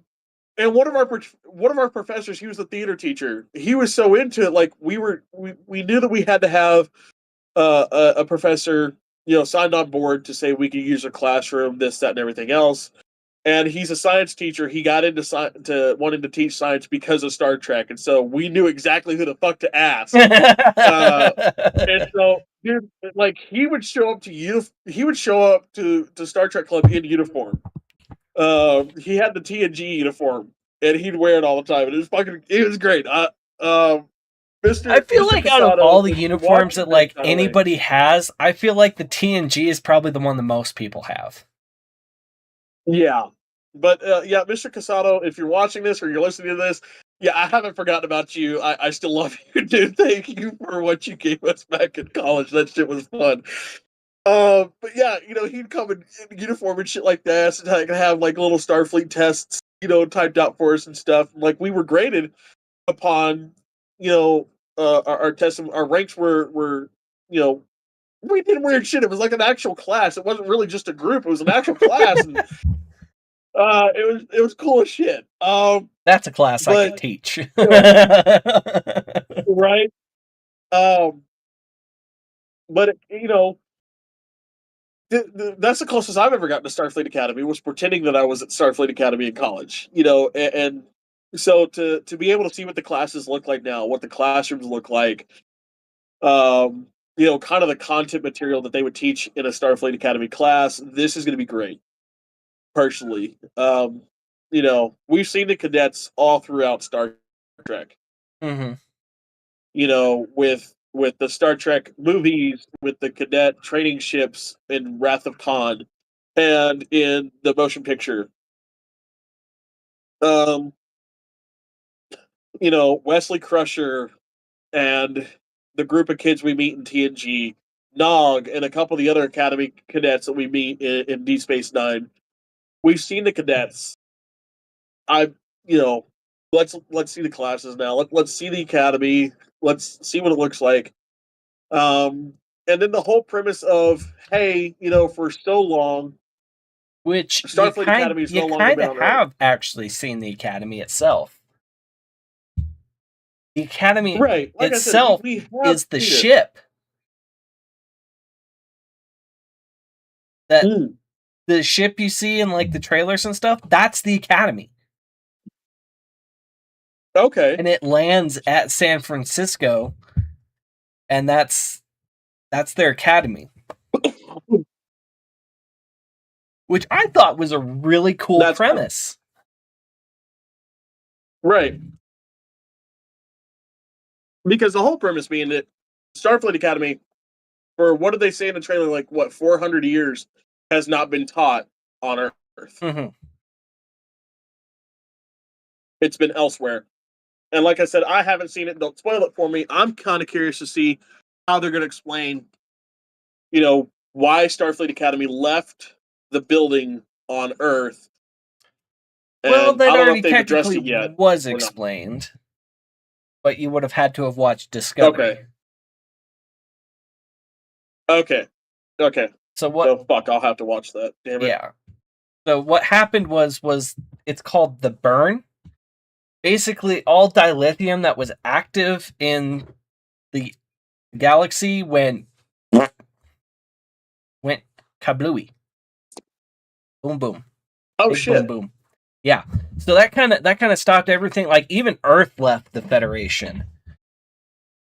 and one of our professors, he was a theater teacher. He was so into it, like we knew that we had to have a professor, signed on board to say we could use a classroom, this, that, and everything else. And he's a science teacher. He got into wanting to teach science because of Star Trek, and so we knew exactly who the fuck to ask. And so, dude, like he would show up to Star Trek Club in uniform. He had the TNG uniform, and he'd wear it all the time. And it was great. I feel like out of all the uniforms that like anybody has, I feel like the TNG is probably the one that most people have. Yeah, but Mr. Casado, if you're watching this or you're listening to this, I haven't forgotten about you. I still love you, dude. Thank you for what you gave us back in college. That shit was fun. But he'd come in uniform and shit like that, and I could have like little Starfleet tests, typed out for us and stuff. Like we were graded upon, our tests. Our ranks were, we did weird shit. It was like an actual class. It wasn't really just a group. It was an actual class, and it was cool as shit. That's a class I could teach, right? But that's the closest I've ever gotten to Starfleet Academy, was pretending that I was at Starfleet Academy in college. And so to be able to see what the classes look like now, what the classrooms look like, kind of the content material that they would teach in a Starfleet Academy class, this is going to be great. Personally, we've seen the cadets all throughout Star Trek. Mm-hmm. With the Star Trek movies, with the cadet training ships in Wrath of Khan, and in the motion picture. Wesley Crusher and the group of kids we meet in TNG, Nog, and a couple of the other Academy cadets that we meet in Deep Space Nine. We've seen the cadets. Let's see the classes now. Let's see the Academy. Let's see what it looks like. And then the whole premise of, hey, for so long, which Starfleet Academy is no longer been on Earth. Have actually seen the Academy itself. The Academy itself is the ship. That the ship you see in like the trailers and stuff, that's the Academy. Okay. And it lands at San Francisco, and that's their Academy. Which I thought was a really cool premise. Right. Because the whole premise being that Starfleet Academy, for what did they say in the trailer, like, 400 years, has not been taught on Earth. Mm-hmm. It's been elsewhere. And like I said, I haven't seen it. Don't spoil it for me. I'm kind of curious to see how they're going to explain, why Starfleet Academy left the building on Earth. Well, that already technically was explained. But you would have had to have watched Discovery. Okay. So what? So fuck, I'll have to watch that. Damn it. Yeah. So what happened was it's called the burn. Basically, all dilithium that was active in the galaxy went kablooey. Boom boom. Oh Big shit. boom boom. Yeah. So that kind of stopped everything. Like even Earth left the Federation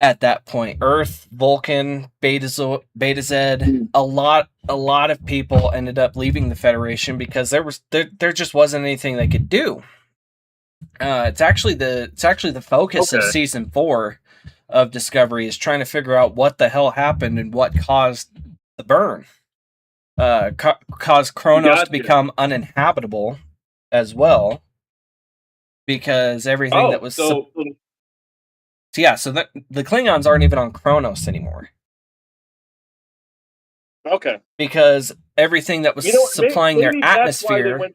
at that point. Earth, Vulcan, Beta Z, a lot of people ended up leaving the Federation because there just wasn't anything they could do. It's actually the focus of season 4 of Discovery is trying to figure out what the hell happened and what caused the burn. Caused Kronos to become uninhabitable as well, because everything that was so the Klingons aren't even on Kronos anymore. Okay. Because everything that was supplying their atmosphere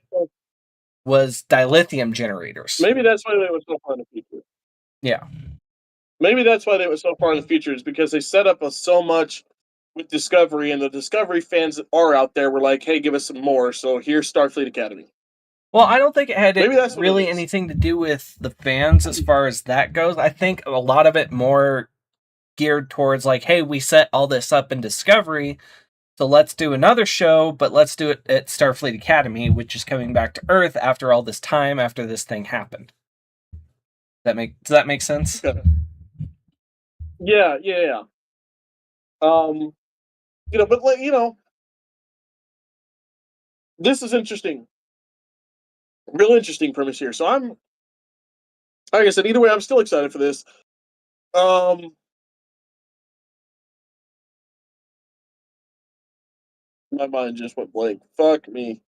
was dilithium generators. Maybe that's why they were so far in the future. Yeah. Maybe that's why they were so far in the future, is because they set up so much with Discovery, and the Discovery fans that are out there were like, hey, give us some more, so here's Starfleet Academy. Well, I don't think it had really anything to do with the fans as far as that goes. I think a lot of it more geared towards like, hey, we set all this up in Discovery, so let's do another show, but let's do it at Starfleet Academy, which is coming back to Earth after all this time after this thing happened. Does that make sense? Okay. Yeah. But this is interesting. Real interesting premise here. So I'm, like I said, either way, I'm still excited for this. My mind just went blank. Fuck me.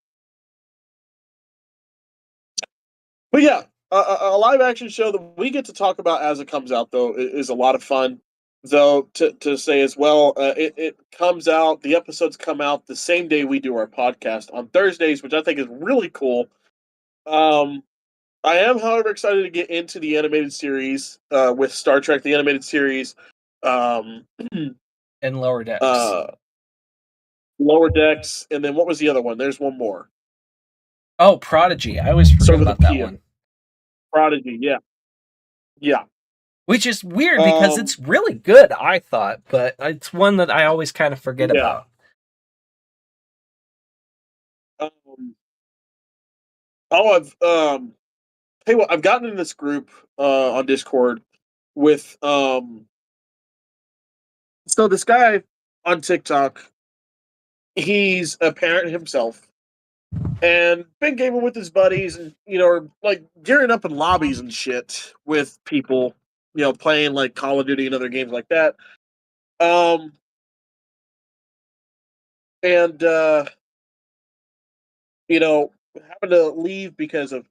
But yeah, a live action show that we get to talk about as it comes out, though, is a lot of fun. Though, to say as well, it comes out, the episodes come out the same day we do our podcast on Thursdays, which I think is really cool. I am, however, excited to get into the animated series with Star Trek, the animated series. And Lower Decks. Lower Decks, and then what was the other one? There's one more. Oh, Prodigy. I always forget about that one. Prodigy, yeah. Yeah. Which is weird because it's really good, I thought, but it's one that I always kind of forget about. Hey, well, I've gotten in this group on Discord with so this guy on TikTok, he's a parent himself and been gaming with his buddies and like gearing up in lobbies and shit with people, playing like Call of Duty and other games like that. Having to leave because of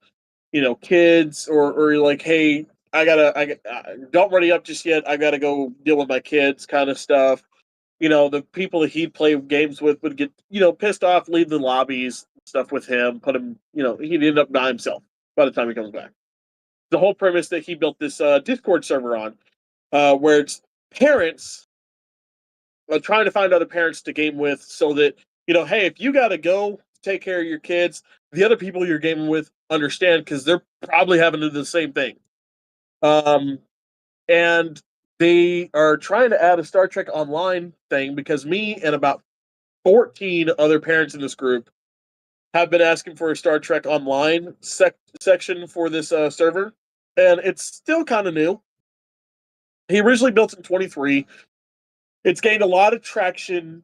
kids or like, hey, I don't ready up just yet. I gotta go deal with my kids, kind of stuff. The people that he'd play games with would get pissed off, leave the lobbies, stuff with him, put him. He'd end up by himself by the time he comes back. The whole premise that he built this Discord server on, where it's parents trying to find other parents to game with, so that hey, if you gotta go take care of your kids, the other people you're gaming with understand, because they're probably having to do the same thing. And they are trying to add a Star Trek Online thing, because me and about 14 other parents in this group have been asking for a Star Trek Online section for this server, and it's still kind of new. He originally built it in 23. It's gained a lot of traction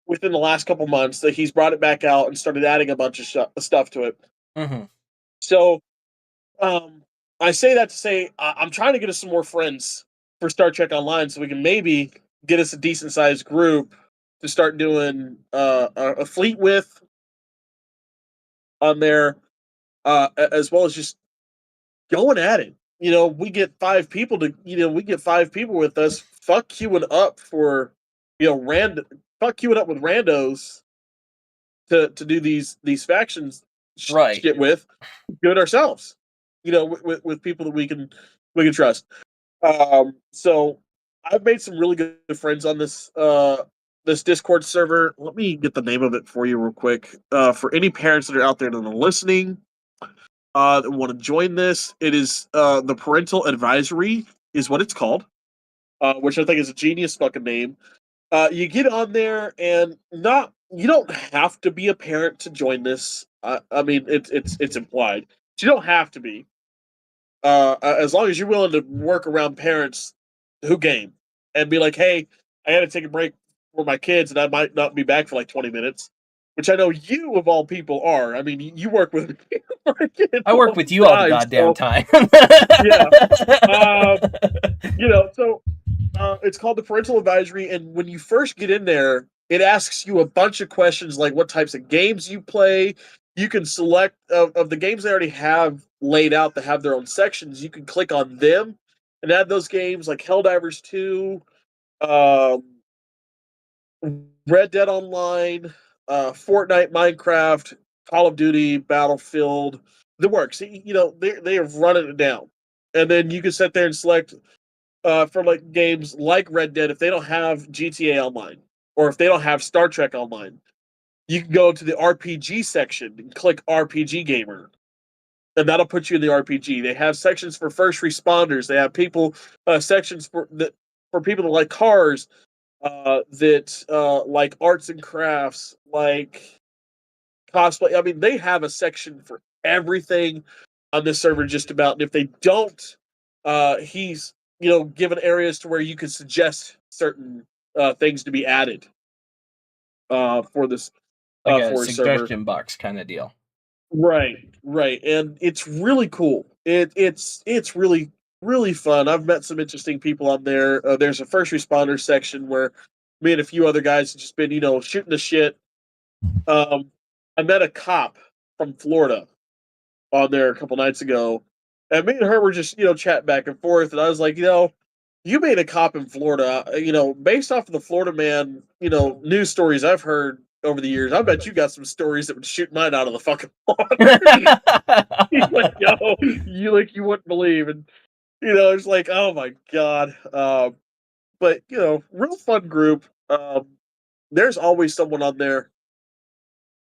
within the last couple months that he's brought it back out and started adding a bunch of stuff to it. Mm-hmm. So, I say that to say I'm trying to get us some more friends for Star Trek Online, so we can maybe get us a decent sized group to start doing a fleet with on there, as well as just going at it. We get 5 people with us. Fuck queuing up for fuck queuing up with randos to do these factions shit with. Do it ourselves. With people that we can trust. So I've made some really good friends on this this Discord server. Let me get the name of it for you real quick. For any parents that are out there that are listening, that want to join this, it is the Parental Advisory is what it's called, which I think is a genius fucking name. You get on there, and you don't have to be a parent to join this. I mean, it's implied. But you don't have to be. As long as you're willing to work around parents who game and be like, hey, I had to take a break for my kids, and I might not be back for like 20 minutes. Which I know you, of all people, are. I mean, you work with me. I work with you all the goddamn time. Yeah. So it's called the Parental Advisory, and when you first get in there, it asks you a bunch of questions like what types of games you play. You can select of the games they already have laid out that have their own sections. You can click on them and add those games like Helldivers 2, um, Red Dead Online, Fortnite, Minecraft, Call of Duty, Battlefield, the works. They have running it down, and then you can sit there and select for like games like Red Dead if they don't have GTA Online or if they don't have Star Trek Online. You can go to the RPG section and click RPG Gamer, and that'll put you in the RPG. They have sections for first responders. They have sections for people that like cars, that like arts and crafts, like cosplay. I mean, they have a section for everything on this server just about. And if they don't, he's given areas to where you can suggest certain things to be added for this like a for his server. suggestion box kind of deal. Right, and it's really cool. It's really really fun. I've met some interesting people on there. There's a first responder section where me and a few other guys have just been shooting the shit. I met a cop from Florida on there a couple nights ago, and me and her were just chatting back and forth, and I was like, you made a cop in Florida, based off of the Florida man, news stories I've heard over the years. I bet you got some stories that would shoot mine out of the fucking water. He's like, yo, you wouldn't believe, and it's like, oh my god. But real fun group. There's always someone on there.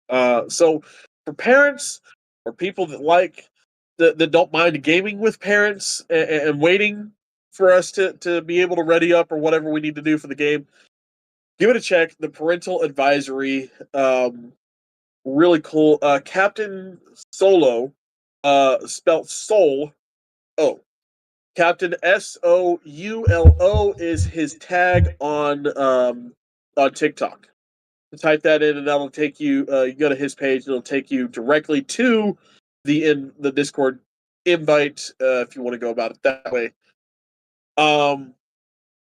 So for parents or people that don't mind gaming with parents and waiting for us to be able to ready up or whatever we need to do for the game, give it a check. The Parental Advisory, really cool. Captain Solo, spelt Soul. Oh, Captain Soulo is his tag on TikTok. Type that in, and that'll take you. You go to his page, it'll take you directly to the Discord invite if you want to go about it that way.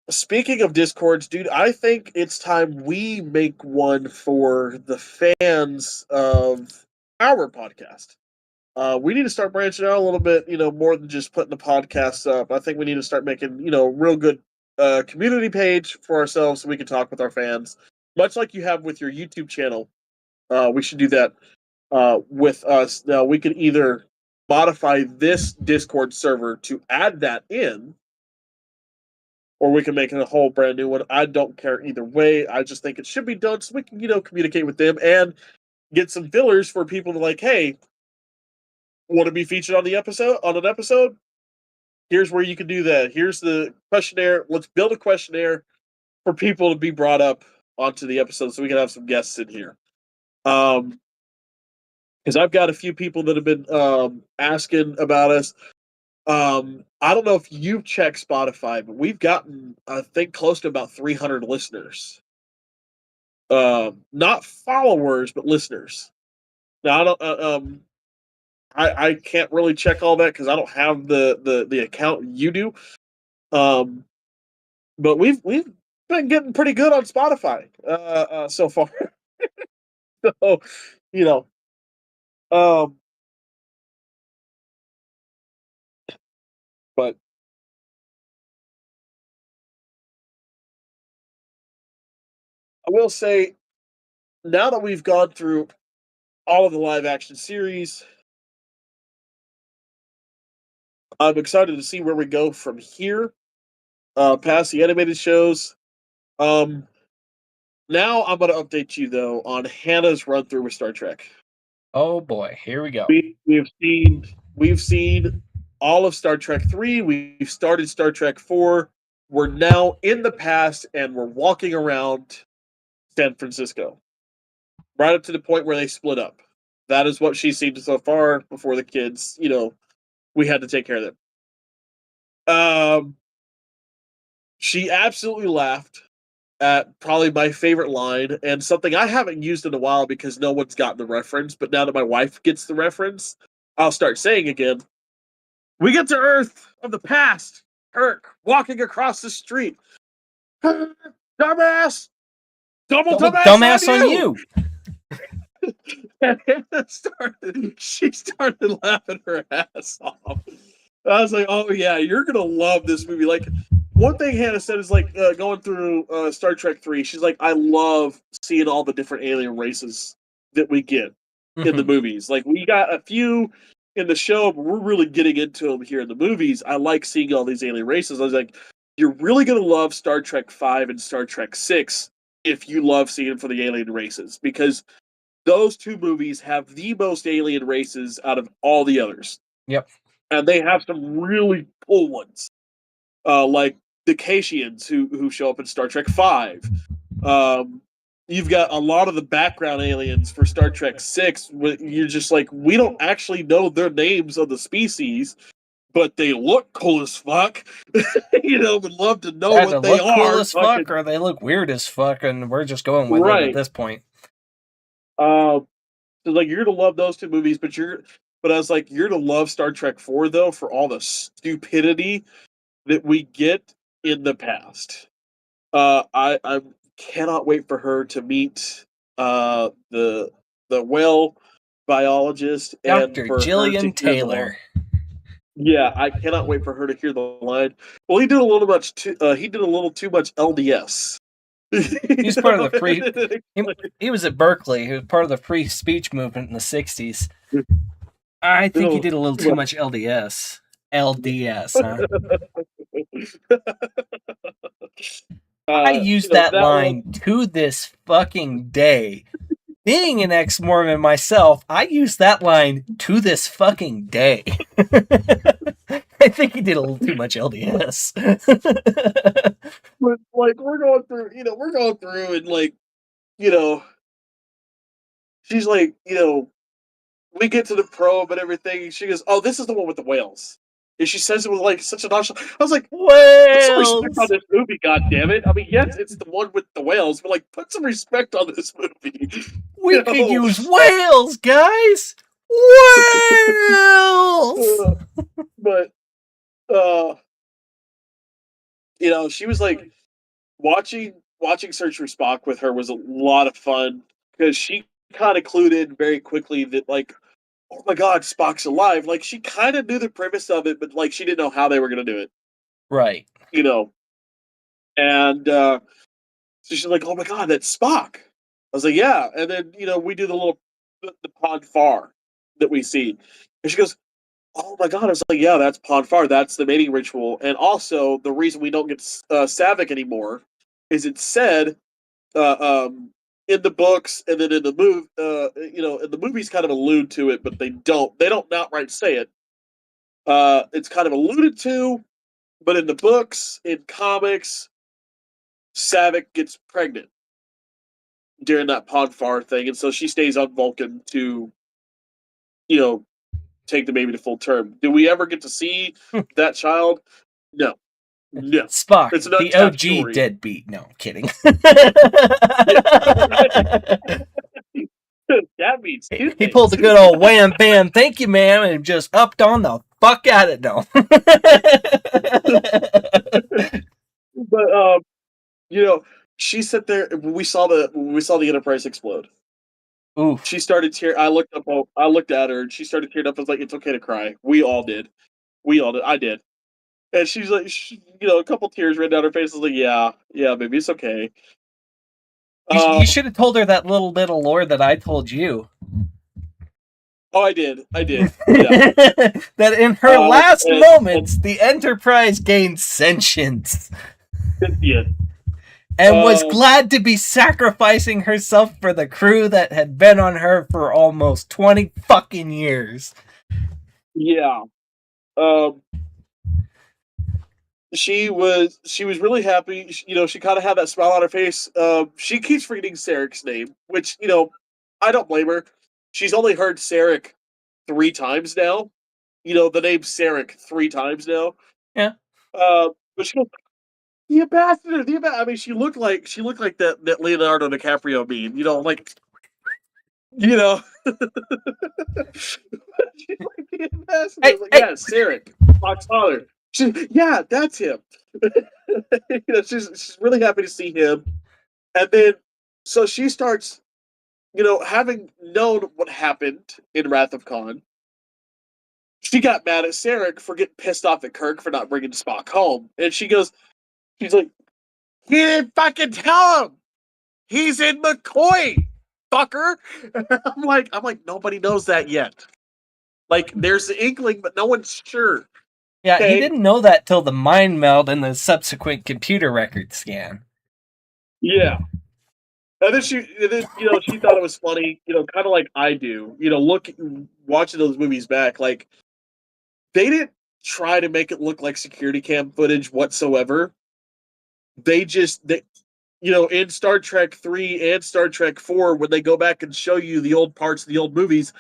Speaking of Discords, dude, I think it's time we make one for the fans of our podcast. We need to start branching out a little bit, more than just putting the podcasts up. I think we need to start making, real good community page for ourselves so we can talk with our fans, much like you have with your YouTube channel. We should do that with us. Now, we can either modify this Discord server to add that in, or we can make it a whole brand new one. I don't care either way. I just think it should be done so we can, communicate with them and get some fillers for people to like, hey, want to be featured on an episode? Here's where you can do that. Here's the questionnaire. Let's build a questionnaire for people to be brought up onto the episode so we can have some guests in here. Because I've got a few people that have been asking about us. I don't know if you've checked Spotify, but we've gotten, I think, close to about 300 listeners. Not followers, but listeners. Now, I can't really check all that because I don't have the account you do. But we've been getting pretty good on Spotify so far. So, but I will say, now that we've gone through all of the live action series, I'm excited to see where we go from here, past the animated shows. Now I'm going to update you though on Hannah's run through with Star Trek. Oh boy, here we go. We've seen all of Star Trek 3. We've started Star Trek 4. We're now in the past and we're walking around San Francisco. Right up to the point where they split up. That is what she's seen so far before the kids, we had to take care of them. She absolutely laughed at probably my favorite line and something I haven't used in a while because no one's gotten the reference, but now that my wife gets the reference, I'll start saying again. We get to Earth of the past. Kirk walking across the street. Dumbass! Double dumbass on you! And she started laughing her ass off. I was like, oh yeah, you're going to love this movie. Like, one thing Hannah said is like going through Star Trek 3, she's like, I love seeing all the different alien races that we get in the movies. Like, we got a few in the show, but we're really getting into them here in the movies. I like seeing all these alien races. I was like, you're really going to love Star Trek 5 and Star Trek 6 if you love seeing them for the alien races, because those two movies have the most alien races out of all the others. Yep. And they have some really cool ones. Like the Caitians who show up in Star Trek 5. You've got a lot of the background aliens for Star Trek 6. You're just like, we don't actually know their names of the species, but they look cool as fuck. Would love to know what they are. Cool as fuck, or they look weird as fuck, and we're just going with it at this point. So like, you're gonna love those two movies, but I was like, you're gonna love Star Trek 4 though for all the stupidity that we get in the past. I cannot wait for her to meet the whale biologist, Dr. Jillian Taylor. Yeah, I cannot wait for her to hear the line. Well, he did a little too much LDS. He's part of the free. He was at Berkeley. He was part of the free speech movement in the '60s. I think he did a little too much LDS. LDS, huh? I use that line to this fucking day. Being an ex-Mormon myself, I use that line to this fucking day. I think he did a little too much LDS. But like, we're going through, and like, she's like, we get to the probe and everything, and she goes, oh, this is the one with the whales. And she says it with like such a nonchalant. I was like, whales! Put some respect on this movie, goddammit. I mean, yes, it's the one with the whales, but like, put some respect on this movie. We could use whales, guys! Whales! But she was like, watching Search for Spock with her was a lot of fun, because she kind of clued in very quickly that, like, oh my god, Spock's alive. Like, she kind of knew the premise of it, but like, she didn't know how they were going to do it. Right. And so she's like, oh my god, that's Spock. I was like, yeah. And then, we do the Pon farr that we see. And she goes, oh my god. I was like, yeah, that's Pon farr. That's the mating ritual. And also, the reason we don't get Saavik anymore is it's said in the books, and then in the in the movies kind of allude to it, but they don't outright say it. It's kind of alluded to, but in the books, in comics, Saavik gets pregnant during that Pon farr thing, and so she stays on Vulcan to, take the baby to full term. Do we ever get to see that child? No. No. Spock, the OG story. Deadbeat. No, I'm kidding. That means he pulled the good old wham bam, thank you, ma'am, and just upped on the fuck at it. No. But she sat there. We saw the Enterprise explode. Ooh. She started tearing. I looked at her, and she started tearing up. I was like, "It's okay to cry." We all did. I did. And she's like, a couple tears ran down her face. I was like, "Yeah, baby, it's okay." You should have told her that little bit of lore that I told you. Oh, I did. Yeah. That in her last moments, the Enterprise gained sentience. Yeah. and was glad to be sacrificing herself for the crew that had been on her for almost 20 fucking years. Yeah. She was really happy. She kind of had that smile on her face. She keeps forgetting Sarek's name, which, I don't blame her. She's only heard Sarek 3 times now. The name Sarek 3 times now. Yeah. But she goes, the ambassador. I mean, she looked like that Leonardo DiCaprio meme. She's like the ambassador. Hey, yeah, Sarek, Fox father. Yeah, that's him. She's really happy to see him, and then so she starts, having known what happened in Wrath of Khan. She got mad at Sarek for getting pissed off at Kirk for not bringing Spock home, and she's like, "He didn't fucking tell him. He's in McCoy, fucker." I'm like, nobody knows that yet. Like, there's the inkling, but no one's sure. Yeah, okay. He didn't know that till the mind meld and the subsequent computer record scan. Yeah. And then she thought it was funny, kind of like I do. Watching those movies back, like, they didn't try to make it look like security cam footage whatsoever. In Star Trek 3 and Star Trek 4, when they go back and show you the old parts of the old movies,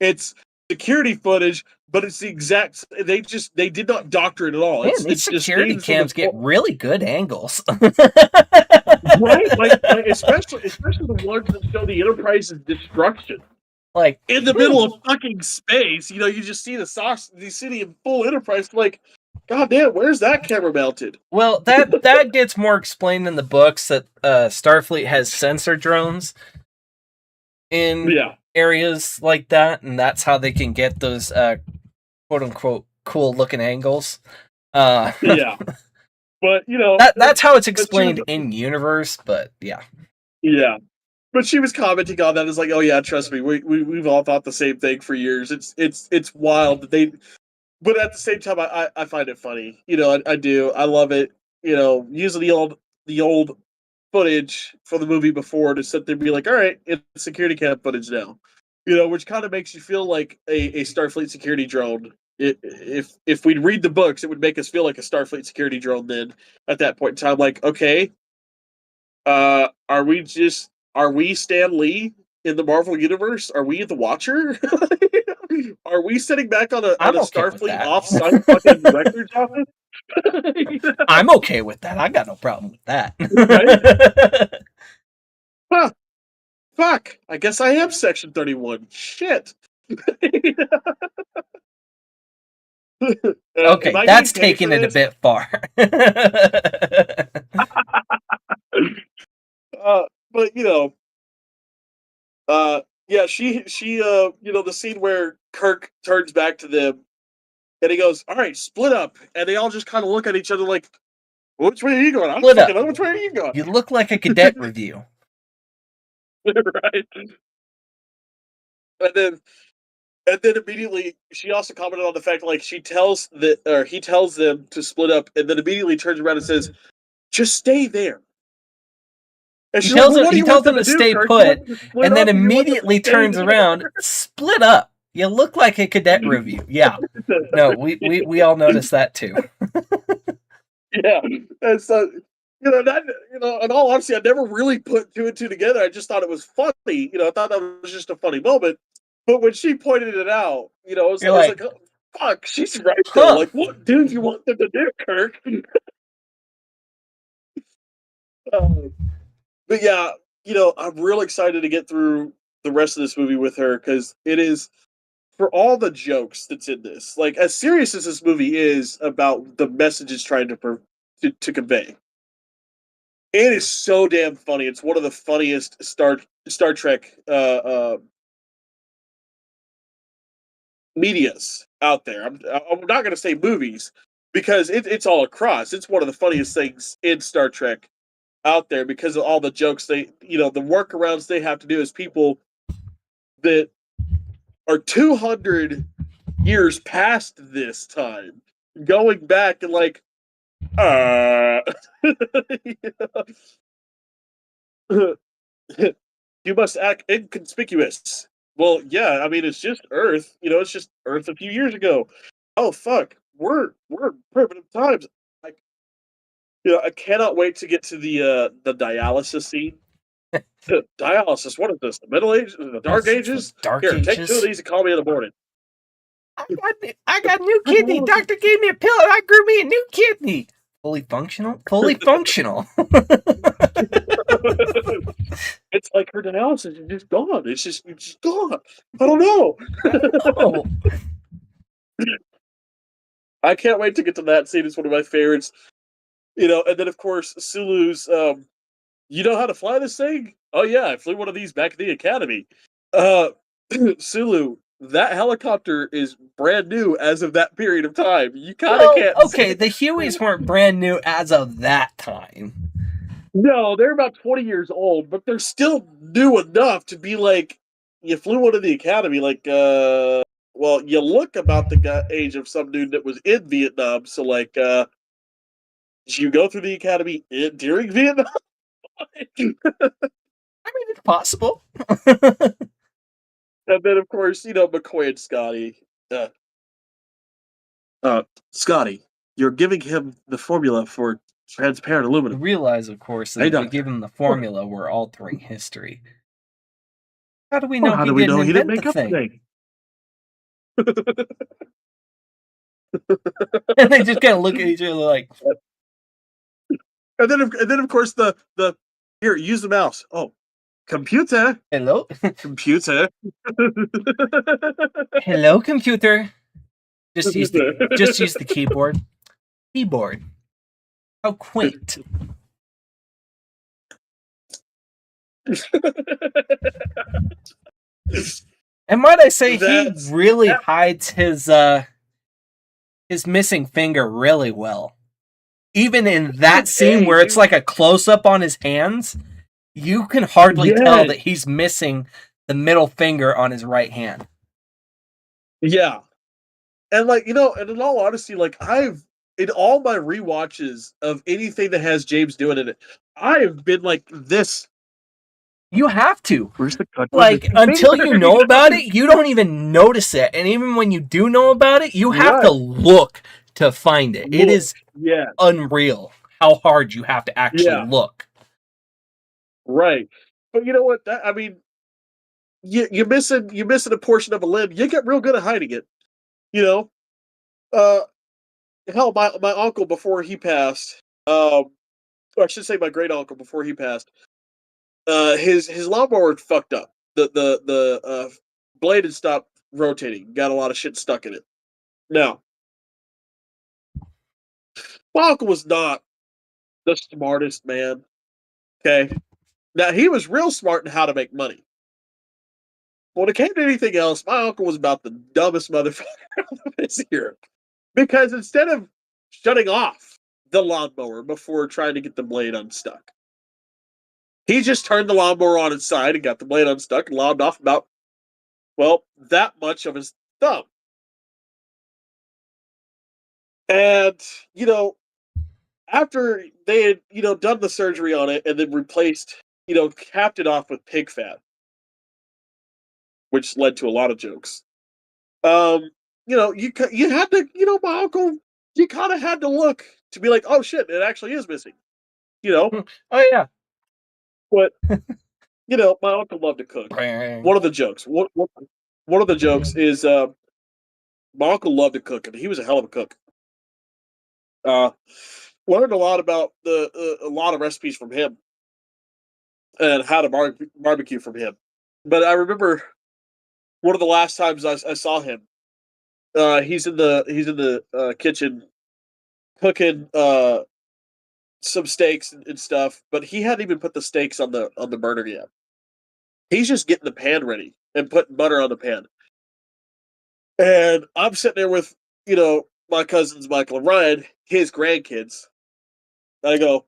it's security footage, but it's the exact. They did not doctor it at all. Man, these security cams get really good angles, right? Like especially the ones that show the Enterprise's destruction, like in the middle of fucking space. You just see the city in full Enterprise. Like, god damn, where's that camera mounted? Well, that gets more explained in the books that Starfleet has sensor drones in areas like that, and that's how they can get those quote unquote cool looking angles. Yeah. But that's how it's explained in universe, but yeah. Yeah. But she was commenting on that as like, oh yeah, trust me, we've all thought the same thing for years. It's wild that they, but at the same time I find it funny. I do. I love it. Using the old footage for the movie before to sit there and be like, all right, it's security cam footage now. Which kind of makes you feel like a Starfleet security drone. If we'd read the books, it would make us feel like a Starfleet security drone then at that point in time. Like, okay, are we Stan Lee in the Marvel Universe? Are we the Watcher? Are we sitting back on a Starfleet off-site fucking records office? I'm okay with that. I got no problem with that. Right? Huh. Fuck. I guess I am Section 31. Shit. Okay, that's taking it a bit far. But yeah, she the scene where Kirk turns back to them and he goes, all right, split up, and they all just kind of look at each other like, which way are you going? Split up. Which way are you going? You look like a cadet review. Right. And then immediately she also commented on the fact, like, he tells them to split up, and then immediately turns around and says, just stay there. And he tells them to stay put, and then immediately turns around, split up. You look like a cadet review. Yeah. No, we all noticed that too. Yeah. And so, in all honesty, I never really put 2 and 2 together. I just thought it was funny. I thought that was just a funny moment. But when she pointed it out, I was like, oh, fuck, she's right though. Like, what do you want them to do, Kirk? But yeah, I'm real excited to get through the rest of this movie with her, because it is, for all the jokes that's in this, like, as serious as this movie is about the message it's trying to convey, it is so damn funny. It's one of the funniest Star Trek medias out there. I'm not going to say movies, because it's all across. It's one of the funniest things in Star Trek out there, because of all the jokes the workarounds they have to do as people that are 200 years past this time, going back and like, You must act inconspicuous. Well, yeah, I mean it's just Earth. It's just Earth a few years ago. Oh fuck, we're in primitive times. Like, I cannot wait to get to the dialysis scene. Dialysis. What is this? The Middle Ages? The Dark Ages? Dark Here, take 2 Ages. of these and call me in the morning. I got new kidney. Doctor gave me a pill and I grew me a new kidney. Fully functional? Fully functional. It's like her dialysis is just gone. It's just gone. I don't know. Oh. I can't wait to get to that scene. It's one of my favorites. And then of course Sulu's you know how to fly this thing? Oh yeah, I flew one of these back at the academy. Sulu, that helicopter is brand new as of that period of time. You kind of can't. Okay, the Hueys weren't brand new as of that time. No, they're about 20 years old, but they're still new enough to be like, you flew one of the academy. Like, well, you look about the age of some dude that was in Vietnam. So, like, did you go through the academy during Vietnam? I mean, it's possible. And then, of course, McCoy and Scotty. Scotty, you're giving him the formula for transparent aluminum. Realize, of course, that if we give him the formula, we're altering history. How do we know he didn't make up the thing? And they just kind of look at each other like. And then of course the here, use the mouse. Oh, computer. Hello, computer. Hello, computer. Just use the keyboard. Keyboard. How quaint. And might I say, he really hides his missing finger really well. Even in that scene where it's like a close-up on his hands, you can hardly tell that he's missing the middle finger on his right hand. Yeah. And like, and in all honesty, like in all my rewatches of anything that has James doing in it, I've been like this. You have to. Where's the cut? Like, until you know about it, you don't even notice it. And even when you do know about it, you have to look to find it. It is unreal how hard you have to actually look. Right. But you know what? You're missing a portion of a limb. You get real good at hiding it. Hell, my uncle before he passed, or I should say my great uncle before he passed, his lawnmower fucked up. The blade had stopped rotating. Got a lot of shit stuck in it. Now, my uncle was not the smartest man. Okay, now he was real smart in how to make money. But when it came to anything else, my uncle was about the dumbest motherfucker of his year. Because instead of shutting off the lawnmower before trying to get the blade unstuck, he just turned the lawnmower on its side and got the blade unstuck and lobbed off about, that much of his thumb. And, after they had, done the surgery on it and then replaced, capped it off with pig fat, which led to a lot of jokes. You had to, my uncle, you kind of had to look to be like, oh shit, it actually is missing. Oh yeah. But my uncle loved to cook. One of the jokes. One of the jokes is my uncle loved to cook, and he was a hell of a cook. Learned a lot about a lot of recipes from him, and how to barbecue from him. But I remember one of the last times I saw him. He's in the kitchen cooking some steaks and stuff, but he hadn't even put the steaks on the burner yet. He's just getting the pan ready and putting butter on the pan. And I'm sitting there with, my cousins Michael and Ryan, his grandkids. And I go,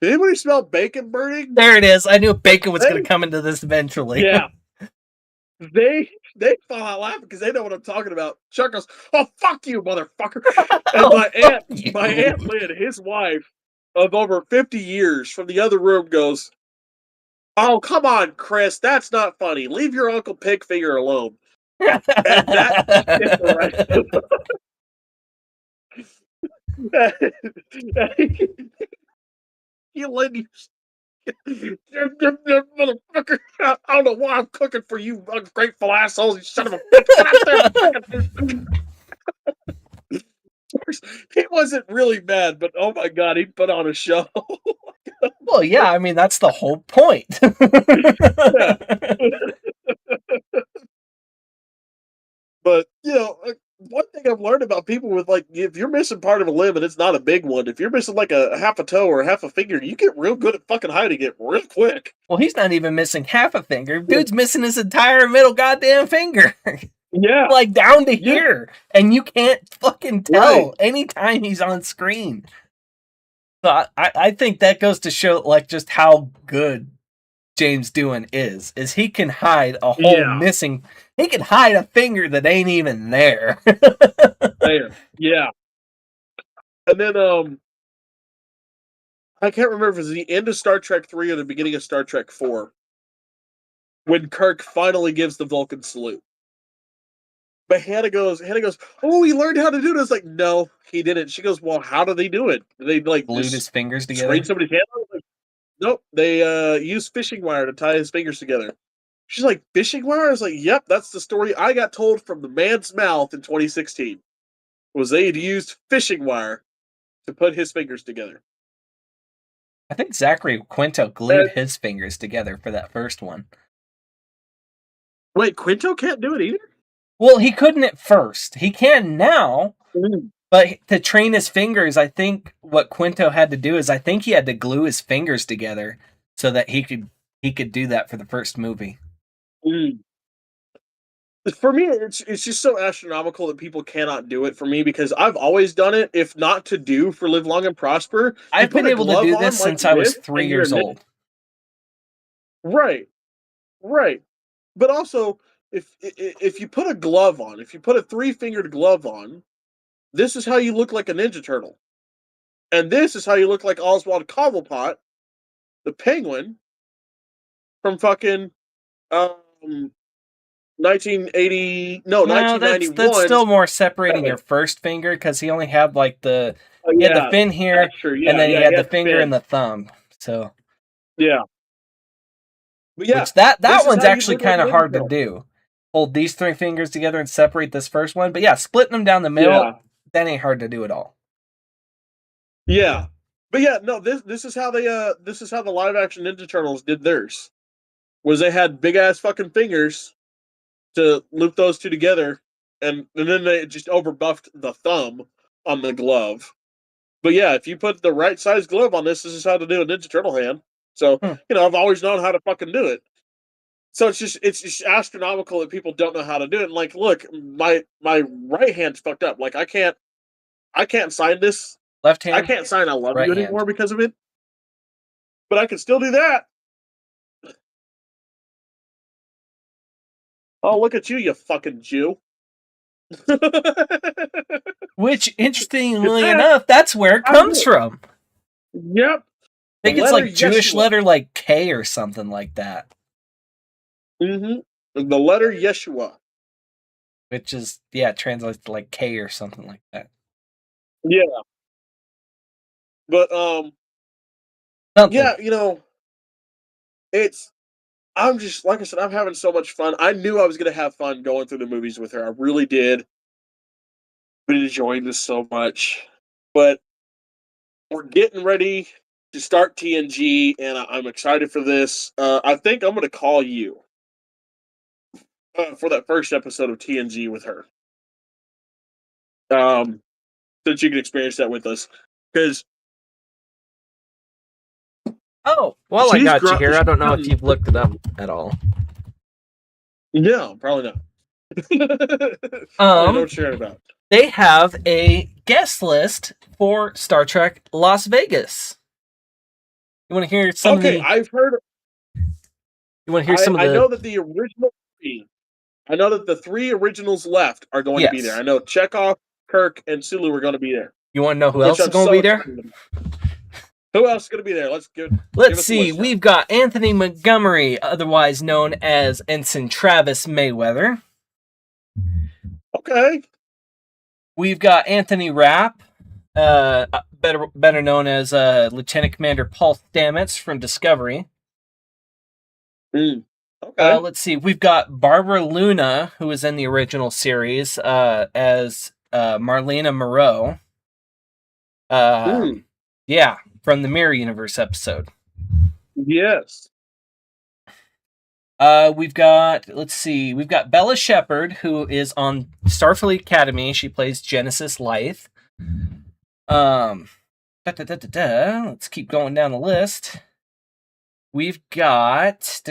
did anybody smell bacon burning? There it is. I knew bacon was going to come into this eventually. Yeah. They fall out laughing because they know what I'm talking about. Chuck goes, "Oh fuck you, motherfucker!" And my aunt Lynn, his wife, of over 50 years from the other room goes, "Oh, come on, Chris, that's not funny. Leave your Uncle Pigfinger alone." And that right. You lady, motherfucker! I don't know why I'm cooking for you, ungrateful assholes. You son of a bitch! Get out there! He wasn't really mad, but oh my god, he put on a show. Well, yeah, I mean that's the whole point. But one thing I've learned about people with if you're missing part of a limb and it's not a big one, if you're missing like a half a toe or half a finger, you get real good at fucking hiding it real quick. Well, he's not even missing half a finger. Dude's missing his entire middle goddamn finger. Yeah. Like down to here. And you can't fucking tell anytime he's on screen. So I think that goes to show like just how good James Doohan is he can hide a whole missing. He can hide a finger that ain't even there. There, yeah. And then I can't remember if it was the end of Star Trek 3 or the beginning of Star Trek 4 when Kirk finally gives the Vulcan salute. But Hannah goes, "Oh, he learned how to do this." Like, no, he didn't. She goes, "Well, how do they do it? They like glued his fingers together. Straight somebody's hand out?" Like, nope, they use fishing wire to tie his fingers together. She's like, "Fishing wire?" I was like, "Yep, that's the story I got told from the man's mouth in 2016. Was they had used fishing wire to put his fingers together." I think Zachary Quinto glued his fingers together for that first one. Wait, Quinto can't do it either? Well, he couldn't at first. He can now, but to train his fingers, I think what Quinto had to do is I think he had to glue his fingers together so that he could do that for the first movie. For me, it's just so astronomical that people cannot do it for me because I've always done it, if not to do for Live Long and Prosper. I've been able to do this since I was 3 years old. Right. But also, if you put a glove on, if you put a 3-fingered glove on, this is how you look like a Ninja Turtle. And this is how you look like Oswald Cobblepot, the penguin, from fucking 1991. That's still more separating your first finger because he only had like he had the fin here, and then he had the finger and the thumb. So yeah, but yeah, which that one's actually kind of hard to do. Hold these 3 fingers together and separate this first one. But yeah, splitting them down the middle, that ain't hard to do at all. Yeah, but yeah, no, this is how the live action Ninja Turtles did theirs. Was they had big ass fucking fingers to loop those two together, and then they just overbuffed the thumb on the glove. But yeah, if you put the right size glove on this is how to do a Ninja Turtle hand. So I've always known how to fucking do it. So it's just astronomical that people don't know how to do it. And like, look, my right hand's fucked up. Like I can't sign this. Left hand. I can't sign "I love you" anymore because of it. But I can still do that. Oh, look at you, you fucking Jew. Which, interestingly enough, that's where it comes from. Yep. I think it's like Jewish letter like K or something like that. The letter Yeshua. Which is, translates to like K or something like that. Yeah. But, yeah, I'm just, like I said, I'm having so much fun. I knew I was going to have fun going through the movies with her. I really did. Been enjoying this so much. But we're getting ready to start TNG, and I'm excited for this. I think I'm going to call you for that first episode of TNG with her. So that you can experience that with us. Because I got you here. I don't know if you've looked it up at all. No, probably not. I don't share it about. They have a guest list for Star Trek Las Vegas. You want to hear some of the... I've heard... You want to hear some of the... I know that the original 3... I know that the 3 originals left are going to be there. I know Chekhov, Kirk, and Sulu are going to be there. You want to know who else is going to be there? Who else is going to be there? Let's see. We've got Anthony Montgomery, otherwise known as Ensign Travis Mayweather. Okay. We've got Anthony Rapp, better known as Lieutenant Commander Paul Stamets from Discovery. Okay. Let's see. We've got Barbara Luna, who was in the original series as Marlena Moreau. Yeah, from the Mirror Universe episode. Yes. We've got Bella Shepard, who is on Starfleet Academy. She plays Genesis Lythe. Let's keep going down the list. We've got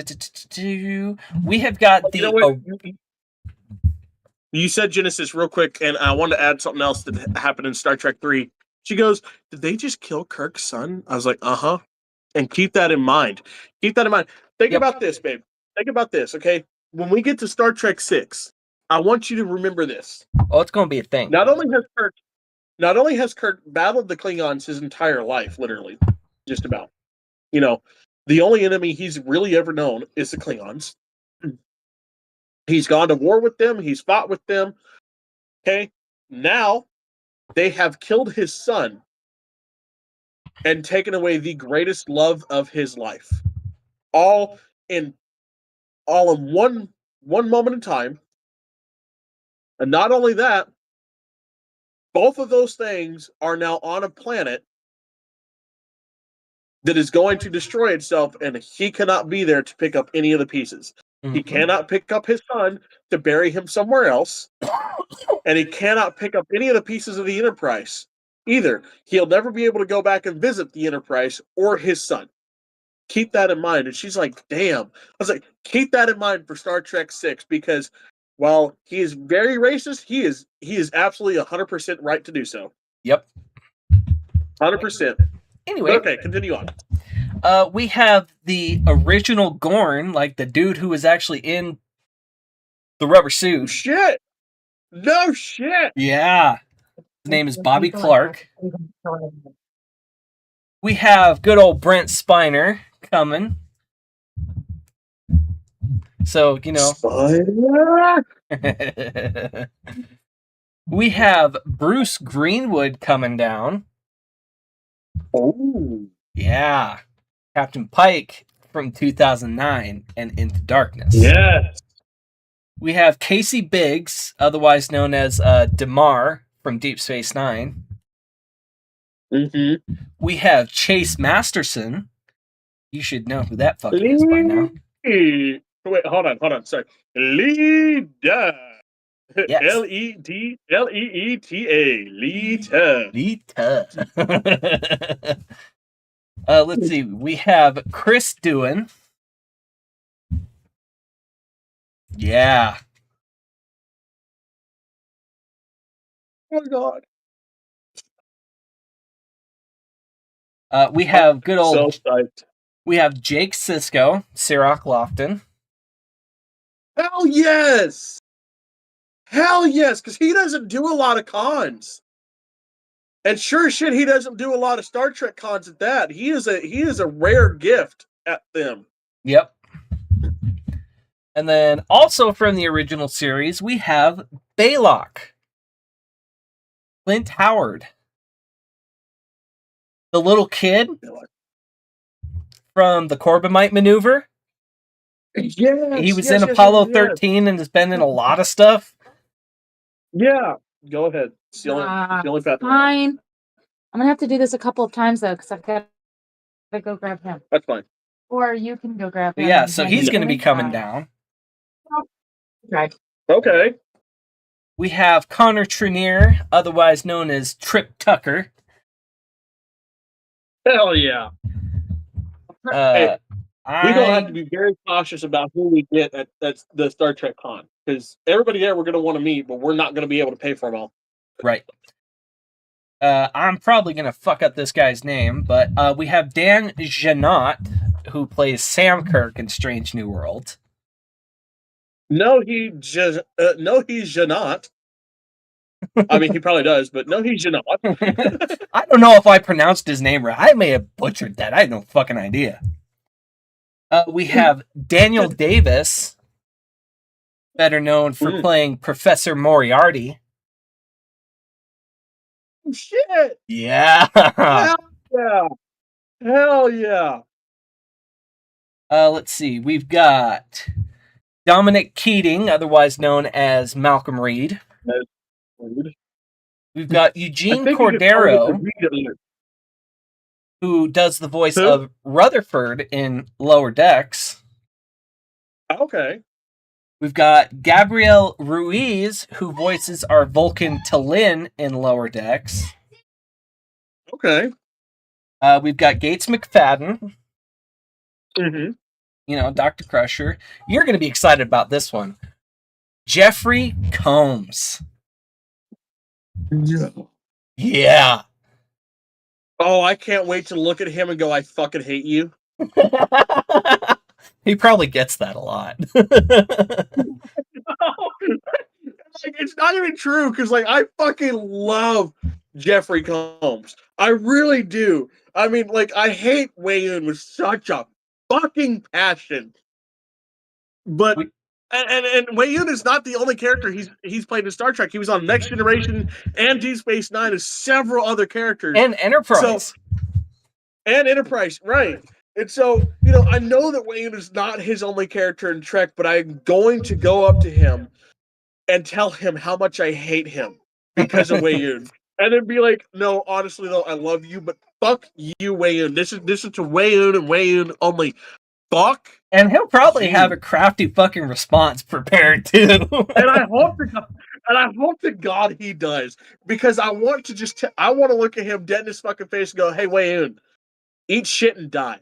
You said Genesis real quick, and I wanted to add something else that happened in Star Trek 3. She goes, "Did they just kill Kirk's son?" I was like, "Uh-huh." And keep that in mind. Think about this, babe. Think about this, okay? When we get to Star Trek 6, I want you to remember this. Oh, it's going to be a thing. Not only has Kirk battled the Klingons his entire life, literally, just about. You know, the only enemy he's really ever known is the Klingons. He's gone to war with them. He's fought with them. Okay? Now, they have killed his son and taken away the greatest love of his life. All in one moment in time. And not only that, both of those things are now on a planet that is going to destroy itself, and he cannot be there to pick up any of the pieces. Mm-hmm. He cannot pick up his son to bury him somewhere else, and he cannot pick up any of the pieces of the Enterprise either. He'll never be able to go back and visit the Enterprise or his son. Keep that in mind. And she's like, damn. I was like, keep that in mind for Star Trek 6, because while he is very racist, he is absolutely 100% right to do so. Yep. 100%. Anyway. Okay, continue on. We have the original Gorn, like the dude who was actually in the rubber suit. Shit. No shit. Yeah. His name is Bobby Clark. We have good old Brent Spiner coming. So, you know. Spiner? We have Bruce Greenwood coming down. Oh. Yeah. Captain Pike from 2009 and Into Darkness. Yes. We have Casey Biggs, otherwise known as Damar from Deep Space Nine. Mm-hmm. We have Chase Masterson. You should know who that fucking is by now. Wait, hold on. Sorry. Leeta. Yes. Leeta. Leeta. Let's see. We have Chris Doohan. Yeah. Oh, God. We have good old. So psyched. We have Jake Sisko, Cirroc Lofton. Hell yes! Hell yes, because he doesn't do a lot of cons. And sure as shit, he doesn't do a lot of Star Trek cons at that. He is a rare gift at them. Yep. And then also from the original series, we have Baylock. Clint Howard. The little kid from the Corbomite maneuver. Yes, he was in Apollo 13 and has been in a lot of stuff. Yeah, go ahead. It's the only path. Fine. I'm gonna have to do this a couple of times though, because I've got to go grab him. That's fine. Or you can go grab him. Yeah, so he's going to be coming down. Right. Okay. We have Connor Trenier, otherwise known as Trip Tucker. Hell yeah. We're going to have to be very cautious about who we get at the Star Trek Con. Because everybody there we're going to want to meet, but we're not going to be able to pay for them all. Right. I'm probably going to fuck up this guy's name, but we have Dan Jeannotte, who plays Sam Kirk in Strange New Worlds. No, he's Jeannotte. I mean, he probably does, but no, he should not. I don't know if I pronounced his name right. I may have butchered that. I have no fucking idea. We have Daniel Davis, better known for playing Professor Moriarty. Shit! Yeah. Hell yeah! Hell yeah! Let's see. We've got Dominic Keating, otherwise known as Malcolm Reed. We've got Eugene Cordero, who does the voice of Rutherford in Lower Decks. Okay. We've got Gabriel Ruiz, who voices our Vulcan T'Lyn in Lower Decks. Okay. We've got Gates McFadden. Mm-hmm. You know, Dr. Crusher. You're going to be excited about this one. Jeffrey Combs. Yeah. Oh, I can't wait to look at him and go, I fucking hate you. He probably gets that a lot. Like, it's not even true, because like I fucking love Jeffrey Combs. I really do. I mean, like, I hate Wei-Yun with such a fucking passion. But and Wei-Yun is not the only character he's played in Star Trek. He was on Next Generation and Deep Space Nine as several other characters. And Enterprise. And Enterprise, right. And so, you know, I know that Wei-Yun is not his only character in Trek, but I'm going to go up to him and tell him how much I hate him because of Wei-Yun. And then be like, no, honestly though, I love you, but fuck you, Wei-Yun. This is to Wei-Yun and Wei-Yun only. Fuck. And he'll probably have a crafty fucking response prepared too. And I hope to God he does, because I want to I want to look at him dead in his fucking face and go, hey, Wei-Yun, eat shit and die.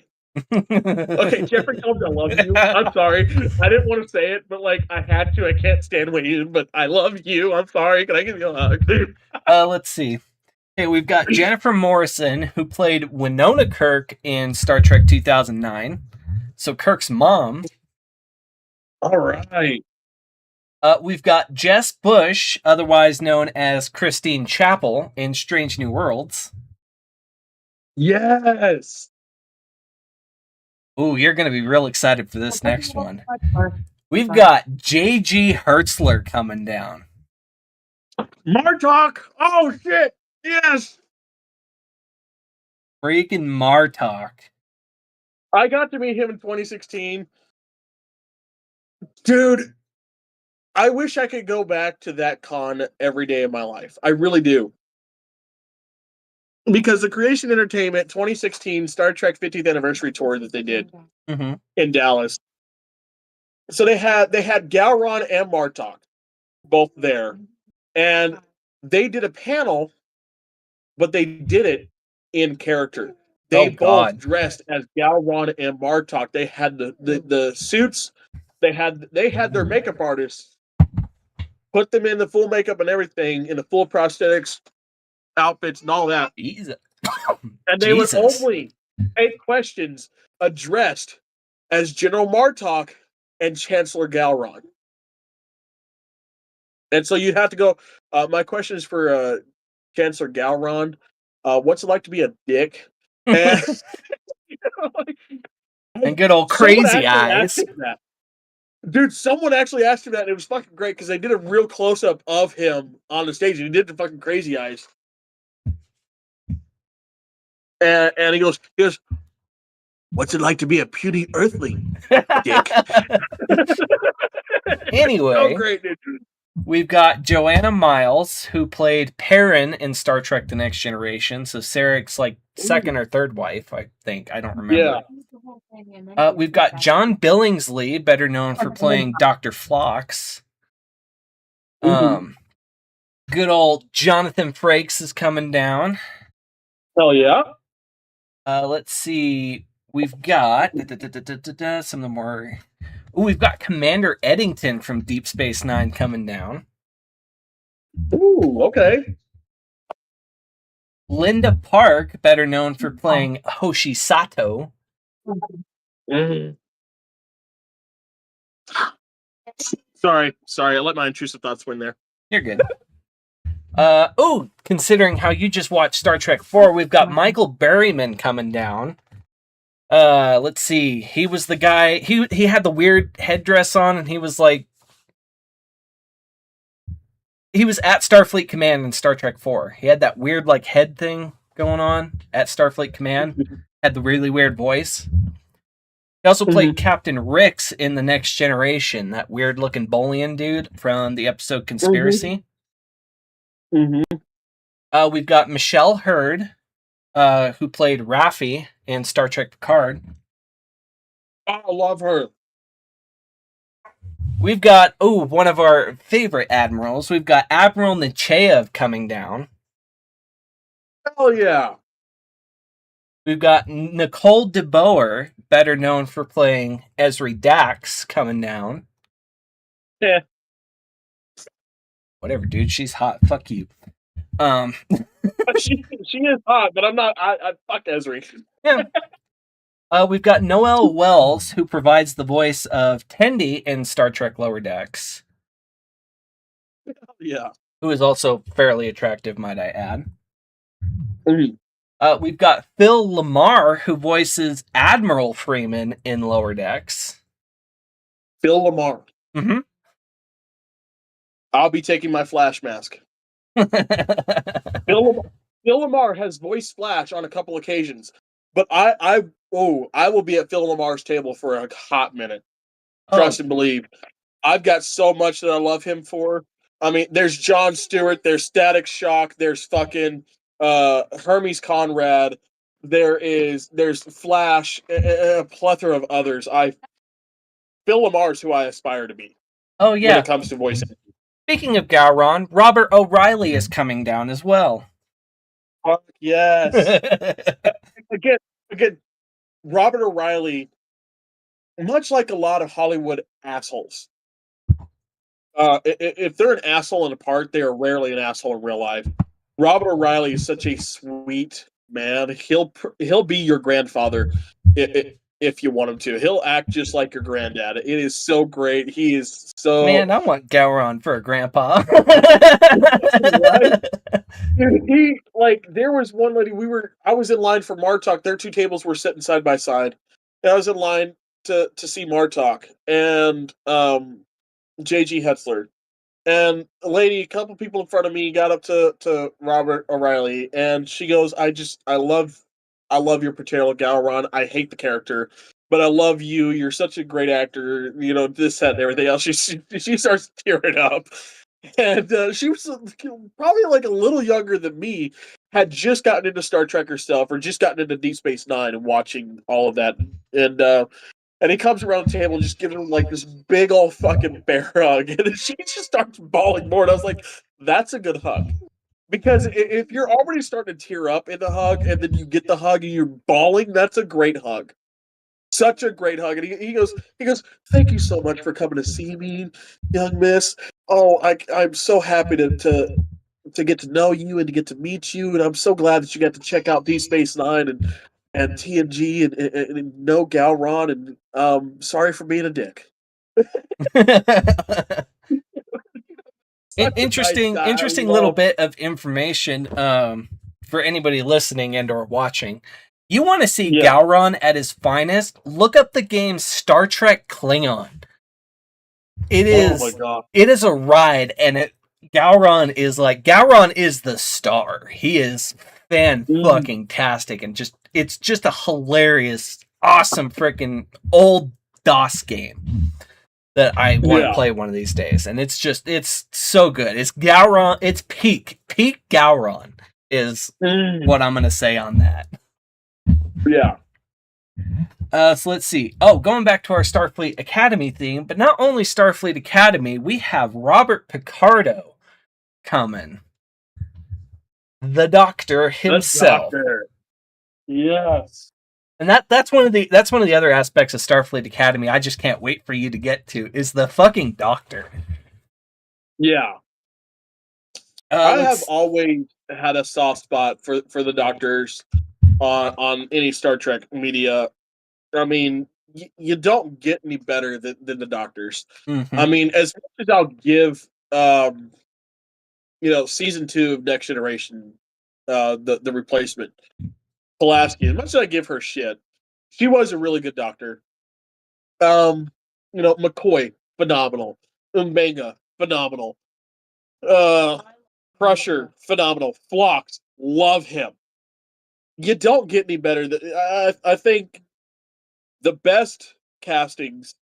Okay, Jeffrey Combs, I love you. I'm sorry. I didn't want to say it, but like I had to. I can't stand Wei-Yun, but I love you. I'm sorry. Can I give you a hug? Let's see. Okay, we've got Jennifer Morrison, who played Winona Kirk in Star Trek 2009. So Kirk's mom. All right. We've got Jess Bush, otherwise known as Christine Chapel in Strange New Worlds. Yes. Ooh, you're going to be real excited for this next one. We've got J.G. Hertzler coming down. Martok! Oh, shit! Yes! Freaking Martok. I got to meet him in 2016. Dude, I wish I could go back to that con every day of my life. I really do. Because the Creation Entertainment 2016 Star Trek 50th Anniversary Tour that they did in Dallas. So they had Gowron and Martok both there. And they did a panel, but they did it in character. They both dressed as Gowron and Martok. They had the suits. They had their makeup artists put them in the full makeup and everything, in the full prosthetics, outfits, and all that. Jesus. And they would only take questions addressed as General Martok and Chancellor Gowron. And so you'd have to go, my question is for Chancellor Gowron. What's it like to be a dick? And, and good old crazy eyes. Dude, someone actually asked him that, and it was fucking great because they did a real close-up of him on the stage, and he did the fucking crazy eyes. And he goes, what's it like to be a puny earthling, dick? Anyway, so great, dude. We've got Joanna Miles, who played Perrin in Star Trek The Next Generation. So Sarek's like second or third wife, I think. I don't remember. Yeah. We've got John Billingsley, better known for playing Dr. Phlox. Good old Jonathan Frakes is coming down. Hell yeah. Let's see. We've got some of the more... Ooh, we've got Commander Eddington from Deep Space Nine coming down. Ooh, okay. Linda Park, better known for playing Hoshi Sato. Sorry, I let my intrusive thoughts win there. You're good. Considering how you just watched Star Trek 4, we've got Michael Berryman coming down. Let's see. He was the guy. He had the weird headdress on, and he was at Starfleet Command in Star Trek 4. He had that weird head thing going on at Starfleet Command. Had the really weird voice. He also played Captain Rix in The Next Generation, that weird looking Bolian dude from the episode Conspiracy. We've got Michelle Hurd, who played Raffi in Star Trek Picard. I love her. We've got, one of our favorite admirals. We've got Admiral Nechayev coming down. Hell yeah. We've got Nicole DeBoer, better known for playing Ezri Dax, coming down. Yeah. Whatever, dude. She's hot. Fuck you. She is hot, but I'm not. I fuck Ezri. Yeah. We've got Noel Wells, who provides the voice of Tendi in Star Trek Lower Decks. Yeah. Who is also fairly attractive, might I add. Mm-hmm. We've got Phil LaMarr, who voices Admiral Freeman in Lower Decks. Phil LaMarr. Mm-hmm. I'll be taking my Flash mask. Phil LaMarr has voiced Flash on a couple occasions, but I will be at Phil LaMarr's table for a hot minute. Trust and believe. I've got so much that I love him for. I mean, there's Jon Stewart, there's Static Shock, there's fucking Hermes Conrad, there's Flash, a plethora of others. Phil LaMarr's who I aspire to be. Oh yeah. When it comes to voicing. Speaking of Gowron, Robert O'Reilly is coming down as well. Fuck yes. Again, Robert O'Reilly, much like a lot of Hollywood assholes, if they're an asshole in a part, they are rarely an asshole in real life. Robert O'Reilly is such a sweet man. He'll be your grandfather if you want him to. He'll act just like your granddad. It is so great. He is so... Man, I want Gowron for a grandpa. Right? Dude, there was one lady, I was in line for Martok. Their two tables were sitting side by side. And I was in line to see Martok and J.G. Hetzler. And a lady, a couple people in front of me, got up to Robert O'Reilly, and she goes, I love your portrayal of Gowron. I hate the character, but I love you. You're such a great actor. You know, this, that, and everything else. She starts tearing up. And she was probably a little younger than me, had just gotten into Star Trek herself, or just gotten into Deep Space Nine and watching all of that. And he comes around the table and just gives him this big old fucking bear hug. And she just starts bawling more. And I was like, that's a good hug. Because if you're already starting to tear up in the hug and then you get the hug and you're bawling, that's a great hug. Such a great hug. And he goes, thank you so much for coming to see me, young miss. Oh, I'm so happy to get to know you and to get to meet you. And I'm so glad that you got to check out Deep Space Nine and TNG and know Gowron. And sorry for being a dick. Interesting little bit of information for anybody listening and or watching. You want to see Gowron at his finest? Look up the game Star Trek Klingon. It is, oh my God. It is a ride, and Gowron is the star. He is fan-fucking-tastic, and it's just a hilarious, awesome freaking old DOS game that I want to play one of these days. And it's so good. It's Gowron, it's peak Gowron is what I'm going to say on that. Yeah. So let's see. Going back to our Starfleet Academy theme, but not only Starfleet Academy, we have Robert Picardo coming. The Doctor himself. The Doctor. Yes. And that's one of the other aspects of Starfleet Academy I just can't wait for you to get to is the fucking Doctor. Yeah. I have always had a soft spot for the Doctors on any Star Trek media. I mean, you don't get any better than the Doctors. Mm-hmm. I mean, as much as I'll give season 2 of Next Generation, the replacement, Pulaski. As much as I give her shit, she was a really good doctor. McCoy, phenomenal. Umenga, phenomenal. Crusher, phenomenal. Phlox, love him. You don't get any better. I think the best castings.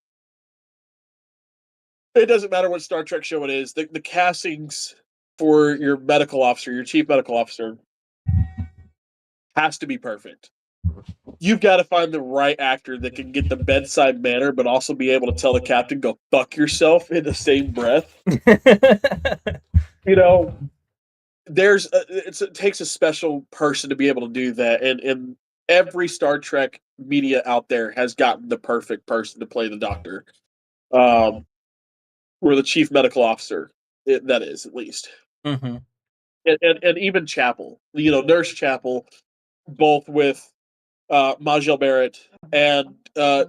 It doesn't matter what Star Trek show it is. The castings for your medical officer, your chief medical officer, has to be perfect. You've got to find the right actor that can get the bedside manner, but also be able to tell the captain, "Go fuck yourself" in the same breath. It takes a special person to be able to do that, and every Star Trek media out there has gotten the perfect person to play the Doctor, or the chief medical officer. That is, at least, mm-hmm. and even Chapel, Nurse Chapel, both with Majel Barrett and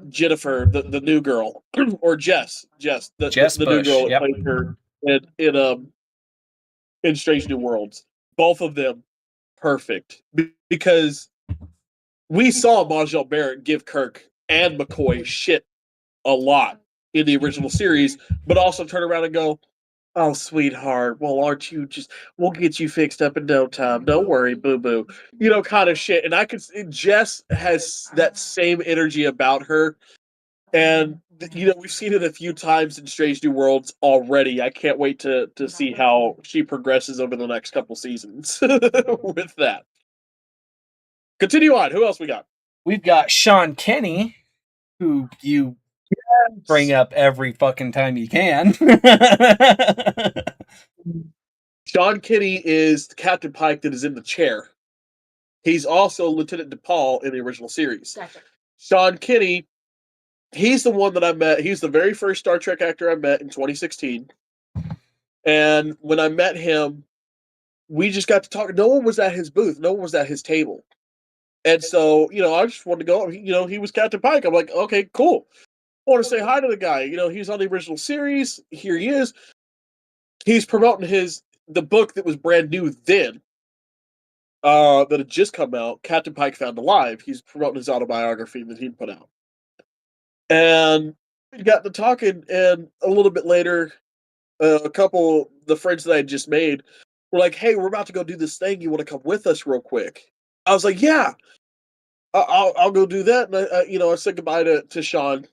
Jennifer, the new girl, or Jess, the new girl that played her in Strange New Worlds. Both of them perfect, because we saw Majel Barrett give Kirk and McCoy shit a lot in the original series, but also turn around and go, "Oh, sweetheart, well, aren't you we'll get you fixed up in no time. Don't worry, boo-boo." Kind of shit. And Jess has that same energy about her. And, we've seen it a few times in Strange New Worlds already. I can't wait to see how she progresses over the next couple seasons with that. Continue on. Who else we got? We've got Sean Kenny, who you bring up every fucking time you can. Sean Kenny is Captain Pike that is in the chair. He's also Lieutenant DePaul in the original series. Gotcha. Sean Kenny, he's the one that I met. He's the very first Star Trek actor I met in 2016. And when I met him, we just got to talk. No one was at his booth. No one was at his table. And so, I just wanted to go. He was Captain Pike. I'm like, okay, cool. I want to say hi to the guy. He's on the original series. Here he is. He's promoting the book that was brand new then, that had just come out, Captain Pike Found Alive. He's promoting his autobiography that he put out. And we got to talking, and a little bit later, the friends that I had just made were like, "Hey, we're about to go do this thing. You want to come with us real quick?" I was like, "Yeah, I'll go do that." And I said goodbye to Sean,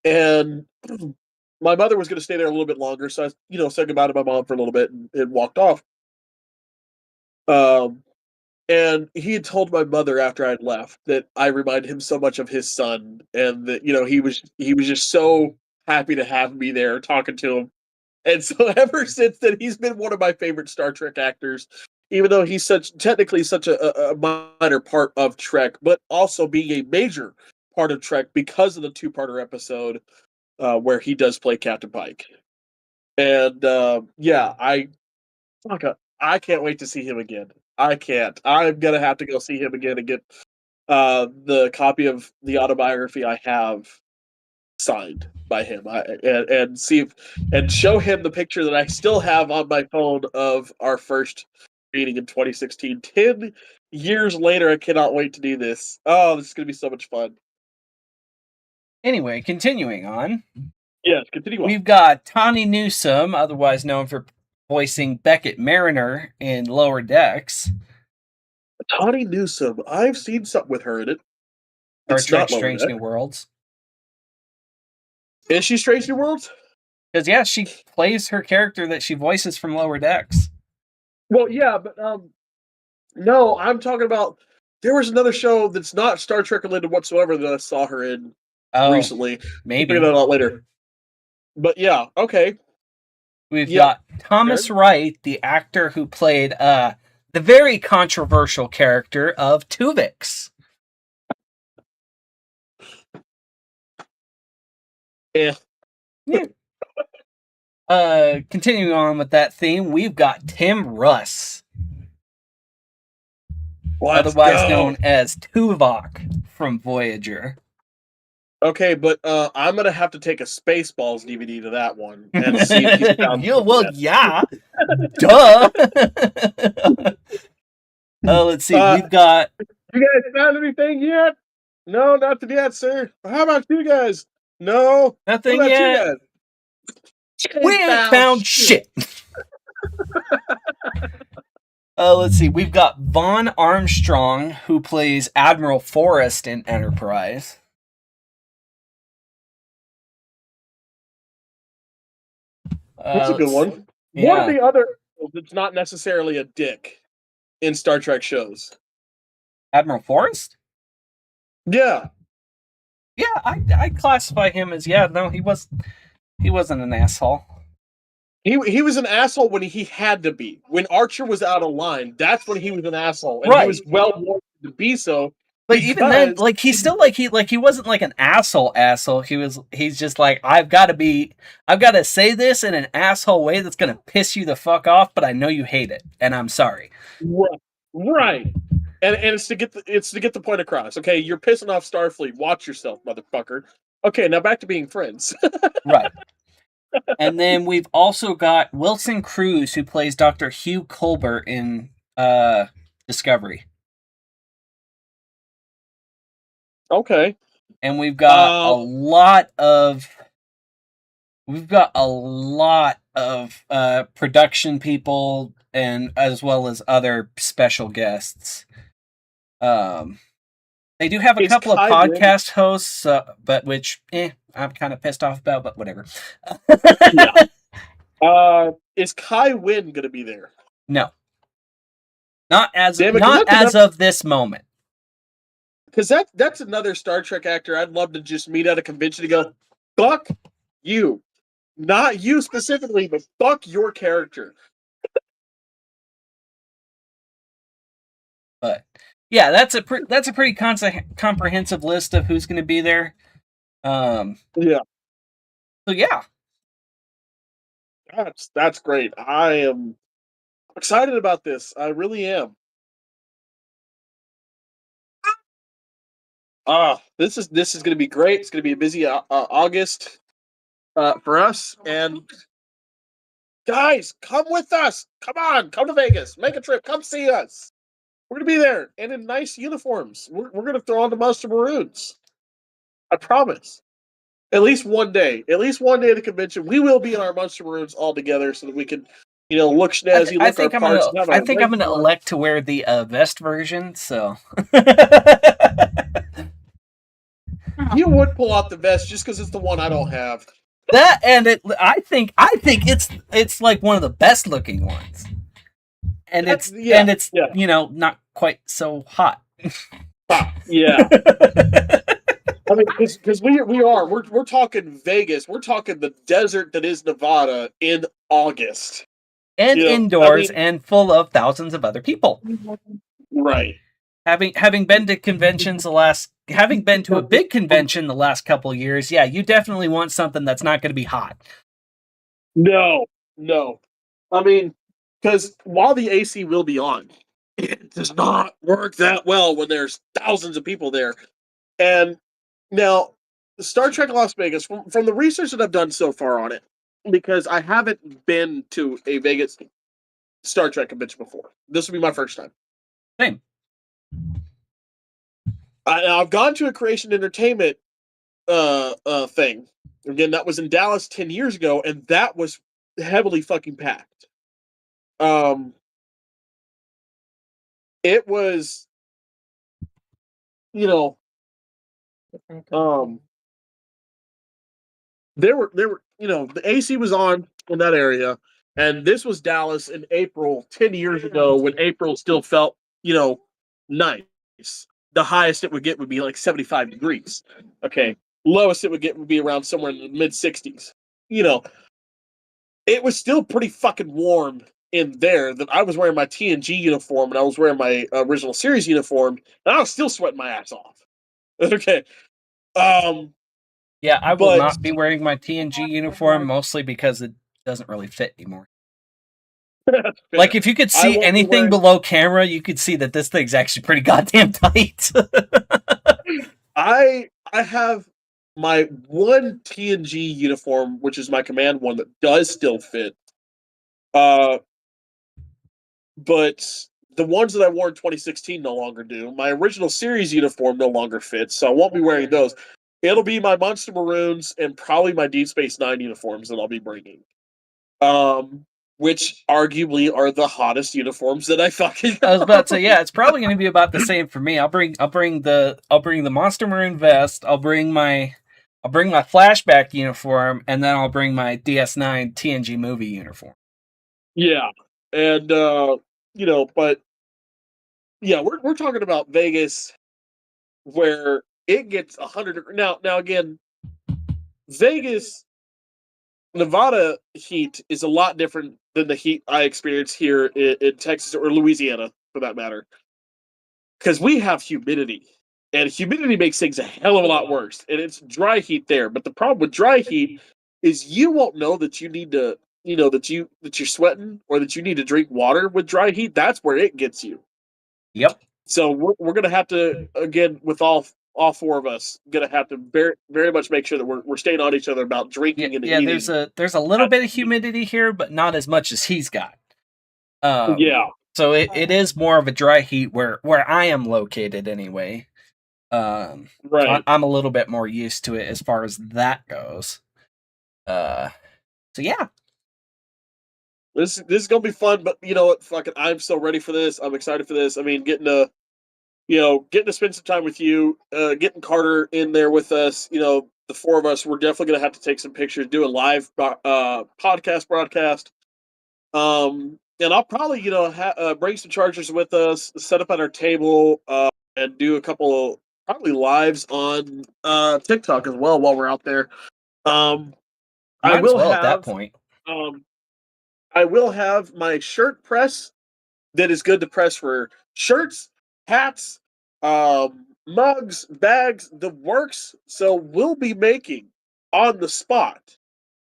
and my mother was going to stay there a little bit longer, so I said goodbye to my mom for a little bit and walked off. And he had told my mother after I'd left that I reminded him so much of his son, and that he was just so happy to have me there talking to him. And so ever since then, he's been one of my favorite Star Trek actors, even though he's technically such a minor part of Trek, but also being a major part of Trek because of the 2-parter episode where he does play Captain Pike. And I can't wait to see him again. I can't. I'm gonna have to go see him again and get the copy of the autobiography I have signed by him, and show him the picture that I still have on my phone of our first meeting in 2016. 10 years later, I cannot wait to do this. Oh, this is gonna be so much fun. Anyway, continuing on. Yes, continue on. We've got Tawny Newsome, otherwise known for voicing Beckett Mariner in Lower Decks. Tawny Newsome, I've seen something with her in it. Star Trek Strange New Worlds. Is she Strange New Worlds? Because, yeah, she plays her character that she voices from Lower Decks. Well, yeah, but no, I'm talking about, there was another show that's not Star Trek related whatsoever that I saw her in recently. Maybe. We'll figure that out later. But yeah, okay. We've got Thomas Wright, the actor who played the very controversial character of Tuvix. Yeah. Continuing on with that theme, we've got Tim Russ, otherwise known as Tuvok from Voyager. Okay, but I'm gonna have to take a Spaceballs DVD to that one and see if he's found. Yeah, duh. Let's see. We've got. You guys found anything yet? No, nothing yet, sir. How about you guys? No, Nothing what about yet. You guys? We ain't found shit. Let's see. We've got Vaughn Armstrong, who plays Admiral Forrest in Enterprise. That's a good one. Yeah. One of the other that's not necessarily a dick in Star Trek shows. Admiral Forrest? Yeah. Yeah, I classify him as no, he wasn't an asshole. He was an asshole when he had to be. When Archer was out of line, that's when he was an asshole. And right. He was well warranted to be so. But even then, like he's still he wasn't like an asshole. He's just like, I've got to say this in an asshole way that's gonna piss you the fuck off, but I know you hate it, and I'm sorry. Right. And it's to get the point across. Okay, you're pissing off Starfleet. Watch yourself, motherfucker. Okay, now back to being friends. Right. And then we've also got Wilson Cruz, who plays Dr. Hugh Culber in Discovery. Okay. And we've got a lot of production people and as well as other special guests. They do have a couple of podcast hosts, but which I'm kind of pissed off about, but whatever. Yeah. Is Kai Wynn going to be there? No. Not as of this moment. Because that's another Star Trek actor I'd love to just meet at a convention and go, fuck you. Not you specifically, but fuck your character. But yeah, that's a pretty comprehensive list of who's going to be there. Yeah. So yeah. That's great. I am excited about this. I really am. This is going to be great. It's going to be a busy August for us. And guys, come with us. Come on, come to Vegas. Make a trip. Come see us. We're going to be there and in nice uniforms. We're going to throw on the Monster Maroons. I promise. At least one day at the convention, we will be in our Monster Maroons all together so that we can, look snazzy. I think I'm going to elect to wear the vest version. So you would pull out the vest just because it's the one I don't have. That and I think it's like one of the best looking ones, and it's not quite so hot. Yeah. I mean, because we're talking Vegas. We're talking the desert that is Nevada in August. And indoors and full of thousands of other people. Right. Having been to conventions having been to a big convention the last couple of years, yeah, you definitely want something that's not going to be hot. No. I mean, because while the AC will be on, it does not work that well when there's thousands of people there. And now, Star Trek Las Vegas, from the research that I've done so far on it, because I haven't been to a Vegas Star Trek convention before. This will be my first time. Same. I've gone to a Creation Entertainment thing. Again, that was in Dallas 10 years ago, and that was heavily fucking packed. It was, there were, the AC was on in that area, and this was Dallas in April 10 years ago when April still felt, nice. The highest it would get would be like 75 degrees. Okay. Lowest it would get would be around somewhere in the mid 60s. It was still pretty fucking warm in there. That I was wearing my TNG uniform and I was wearing my original series uniform, and I was still sweating my ass off. Okay. Yeah, I will not be wearing my TNG uniform, mostly because it doesn't really fit anymore. Like, if you could see anything below camera, you could see that this thing's actually pretty goddamn tight. I have my one TNG uniform, which is my command one, that does still fit. But the ones that I wore in 2016 no longer do. My original series uniform no longer fits, so I won't be wearing those. It'll be my Monster Maroons and probably my Deep Space Nine uniforms that I'll be bringing. Which arguably are the hottest uniforms that I fucking. I was about to say, yeah, it's probably going to be about the same for me. I'll bring the Monster Maroon vest. I'll bring my flashback uniform, and then I'll bring my DS9 TNG movie uniform. Yeah, and but yeah, we're talking about Vegas, where it gets 100. Now again, Vegas, Nevada heat is a lot different than the heat I experience here in Texas or Louisiana, for that matter, because we have humidity, and humidity makes things a hell of a lot worse. And it's dry heat there, but the problem with dry heat is you won't know that you need to, that you're sweating or that you need to drink water with dry heat. That's where it gets you. Yep. So we're gonna have to, again, with all four of us, gonna have to very, very much make sure that we're staying on each other about drinking and eating. There's a little bit of humidity here, but not as much as he's got. Yeah. So it is more of a dry heat where I am located anyway. Right. So I'm a little bit more used to it as far as that goes. So yeah. This is gonna be fun, but you know what? Fucking, I'm so ready for this. I'm excited for this. I mean, getting to spend some time with you, getting Carter in there with us. The four of us. We're definitely gonna have to take some pictures, do a live podcast broadcast. And I'll probably bring some chargers with us, set up at our table, and do a couple probably lives on TikTok as well while we're out there. I will have at that point. I will have my shirt press that is good to press for shirts, hats, mugs, bags, the works. So we'll be making on the spot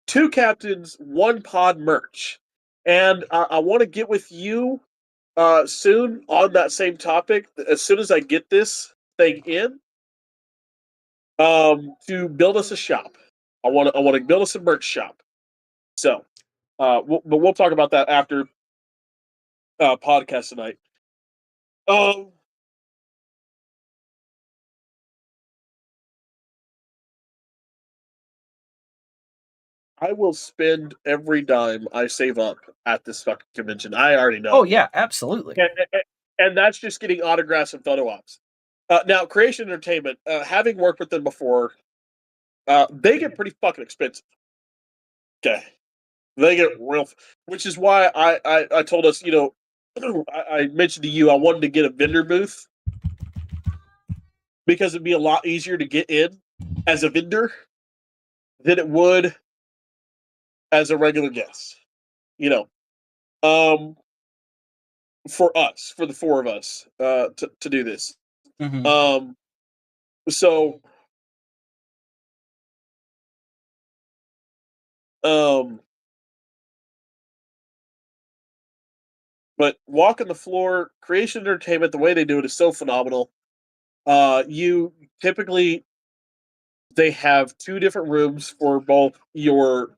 2 captains, 1 pod merch. And I want to get with you soon on that same topic. As soon as I get this thing in, to build us a shop. I want to build us a merch shop. So, we'll talk about that after podcast tonight. I will spend every dime I save up at this fucking convention. I already know. Oh yeah, absolutely. And that's just getting autographs and photo ops. Now, Creation Entertainment, having worked with them before, they get pretty fucking expensive. Okay, they get real, which is why I told us, I mentioned to you I wanted to get a vendor booth because it'd be a lot easier to get in as a vendor than it would as a regular guest. For us, for the four of us, to do this. Mm-hmm. So, but walking the floor, Creation Entertainment, the way they do it is so phenomenal. You typically, they have 2 different rooms for both your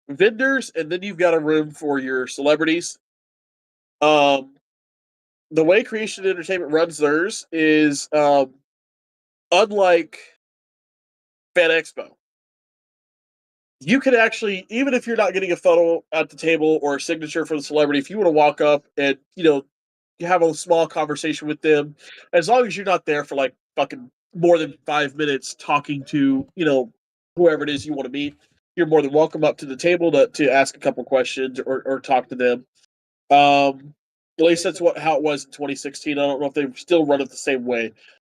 vendors, and then you've got a room for your celebrities. The way Creation Entertainment runs theirs is, unlike Fan Expo. You could actually, even if you're not getting a photo at the table or a signature for the celebrity, if you want to walk up and, have a small conversation with them, as long as you're not there for like fucking more than 5 minutes talking to, whoever it is you want to meet, you're more than welcome up to the table to ask a couple questions or talk to them. At least that's how it was in 2016. I don't know if they still run it the same way.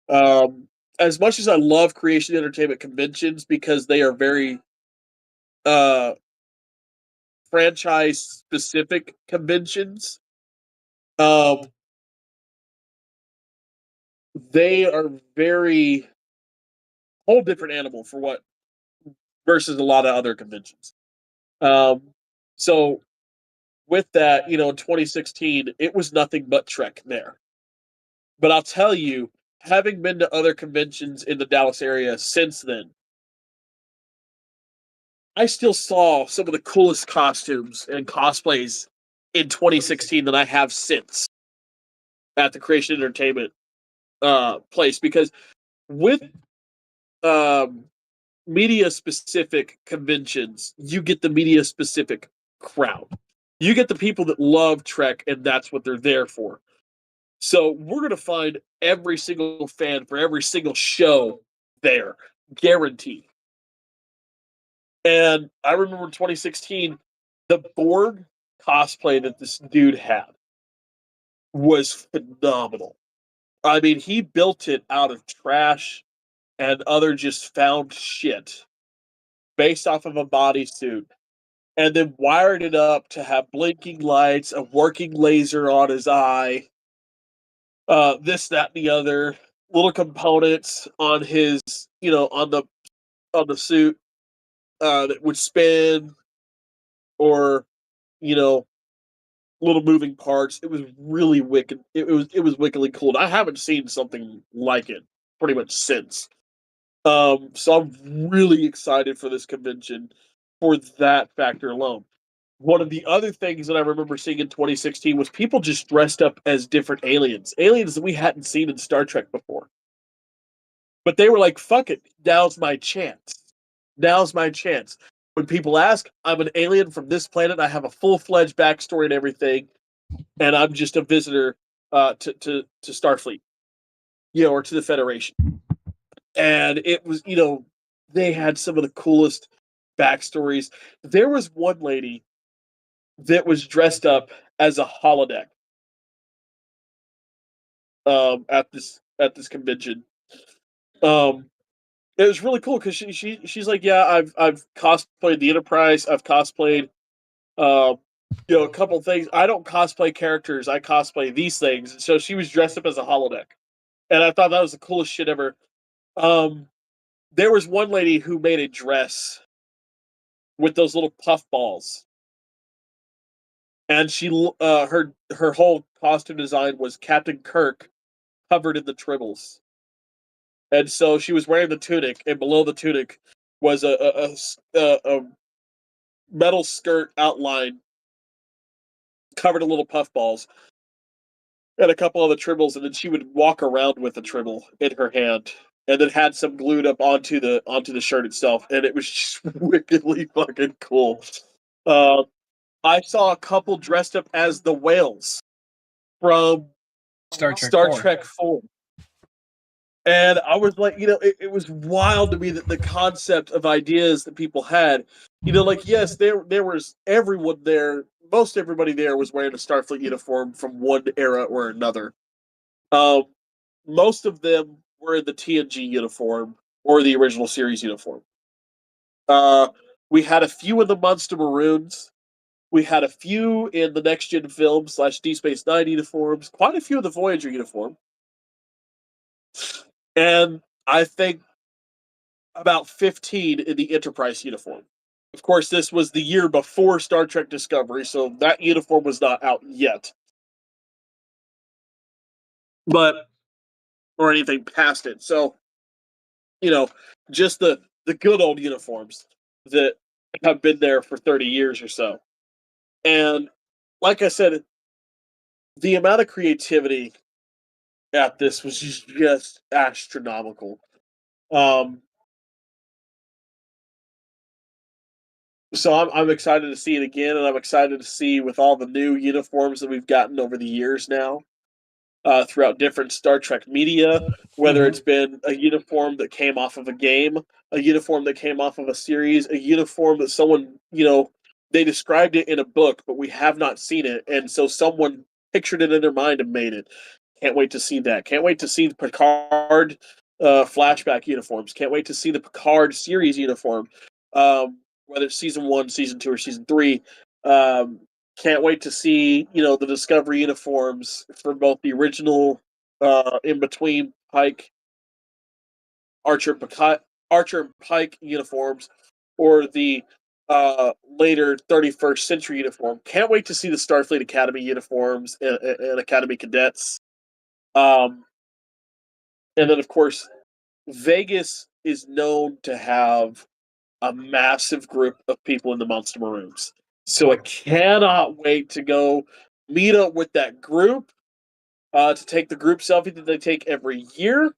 As much as I love Creation Entertainment conventions because they are very franchise specific conventions, they are very whole different animal for what versus a lot of other conventions. So with that, in 2016, it was nothing but Trek there. But I'll tell you, having been to other conventions in the Dallas area since then, I still saw some of the coolest costumes and cosplays in 2016 that I have since at the Creation Entertainment place, because with media specific conventions, you get the media specific crowd. You get the people that love Trek, and that's what they're there for. So we're going to find every single fan for every single show there, guaranteed. And I remember in 2016, the Borg cosplay that this dude had was phenomenal. I mean, he built it out of trash and other just found shit based off of a bodysuit, and then wired it up to have blinking lights, a working laser on his eye, this, that, and the other, little components on his, on the suit that would spin, or little moving parts. It was really wicked. It was wickedly cool. And I haven't seen something like it pretty much since. So I'm really excited for this convention for that factor alone. One of the other things that I remember seeing in 2016 was people just dressed up as different aliens that we hadn't seen in Star Trek before. But they were like, fuck it, now's my chance. Now's my chance. When people ask, I'm an alien from this planet, I have a full-fledged backstory and everything, and I'm just a visitor to Starfleet, or to the Federation. And it was, they had some of the coolest backstories. There was one lady that was dressed up as a holodeck at this convention. It was really cool because she's like, yeah, I've cosplayed the Enterprise, I've cosplayed a couple things. I don't cosplay characters, I cosplay these things. So she was dressed up as a holodeck, and I thought that was the coolest shit ever. There was one lady who made a dress with those little puff balls, and she her whole costume design was Captain Kirk covered in the tribbles. And so she was wearing the tunic, and below the tunic was a metal skirt outline covered in little puffballs and a couple of the tribbles, and then she would walk around with a tribble in her hand, and then had some glued up onto the shirt itself, and it was just wickedly fucking cool. I saw a couple dressed up as the whales from Star Trek 4. And I was like, it was wild to me that the concept of ideas that people had, like, yes, there was everyone there. Most everybody there was wearing a Starfleet uniform from one era or another. Most of them were in the TNG uniform or the original series uniform. We had a few in the Monster Maroons. We had a few in the Next Gen film / Deep Space Nine uniforms. Quite a few in the Voyager uniform. And I think about 15 in the Enterprise uniform. Of course, this was the year before Star Trek Discovery, so that uniform was not out yet. Or anything past it. So, just the good old uniforms that have been there for 30 years or so. And like I said, the amount of creativity at this was just astronomical. So I'm excited to see it again, and I'm excited to see with all the new uniforms that we've gotten over the years now, throughout different Star Trek media, whether it's been a uniform that came off of a game, a uniform that came off of a series, a uniform that someone, they described it in a book, but we have not seen it, and so someone pictured it in their mind and made it. Can't wait to see that. Can't wait to see the Picard flashback uniforms. Can't wait to see the Picard series uniform. Whether it's season 1, season 2, or season 3. Can't wait to see, the Discovery uniforms for both the original in between Pike, Archer and Pike uniforms, or the later 31st Century uniform. Can't wait to see the Starfleet Academy uniforms and Academy cadets. And then, of course, Vegas is known to have a massive group of people in the Monster Maroons. So I cannot wait to go meet up with that group, to take the group selfie that they take every year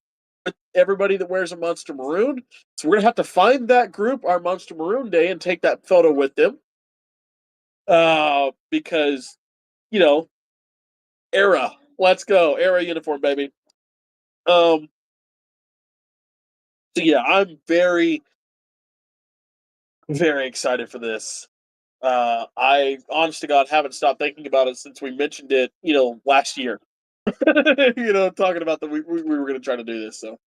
with everybody that wears a Monster Maroon. So we're going to have to find that group our Monster Maroon Day and take that photo with them. Because, era. Let's go. Era uniform, baby. So yeah, I'm very, very excited for this. I, honest to God, haven't stopped thinking about it since we mentioned it, last year. Talking about that we were going to try to do this. So,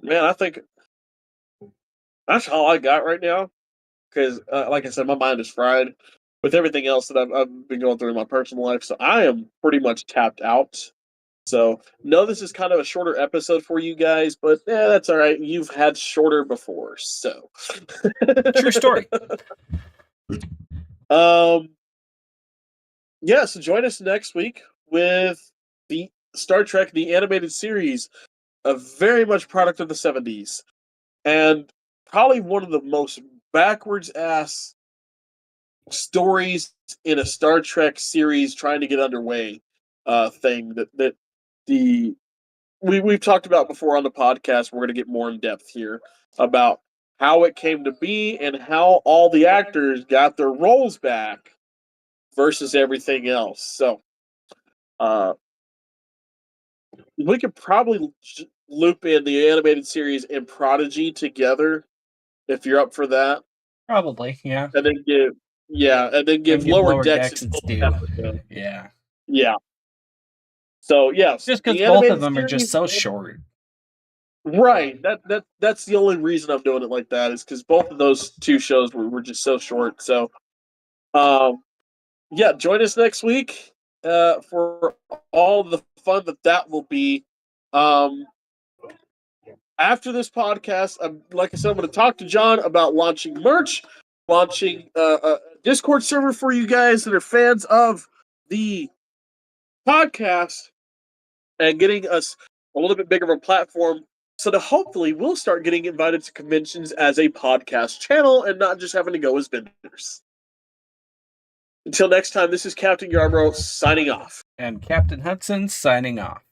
man, I think that's all I got right now. Because, like I said, my mind is fried with everything else that I've been going through in my personal life. So I am pretty much tapped out. So, no, this is kind of a shorter episode for you guys, but that's all right. You've had shorter before, so. True story. Yeah, so join us next week with the Star Trek, the animated series, a very much product of the 70s, and probably one of the most backwards-ass stories in a Star Trek series trying to get underway thing that we've talked about before on the podcast. We're going to get more in depth here about how it came to be and how all the actors got their roles back versus everything else. So, we could probably loop in the animated series and Prodigy together if you're up for that. Probably, yeah. And then give Lower Decks its due. Yeah. Yeah. So yes, just because both of them are just so short. Right. That's the only reason I'm doing it like that, is because both of those two shows were just so short. So, yeah, join us next week for all the fun that will be. After this podcast, like I said, I'm going to talk to John about launching merch, launching a Discord server for you guys that are fans of the podcast, and getting us a little bit bigger of a platform so that hopefully we'll start getting invited to conventions as a podcast channel and not just having to go as vendors. Until next time, this is Captain Yarbrough signing off. And Captain Hudson signing off.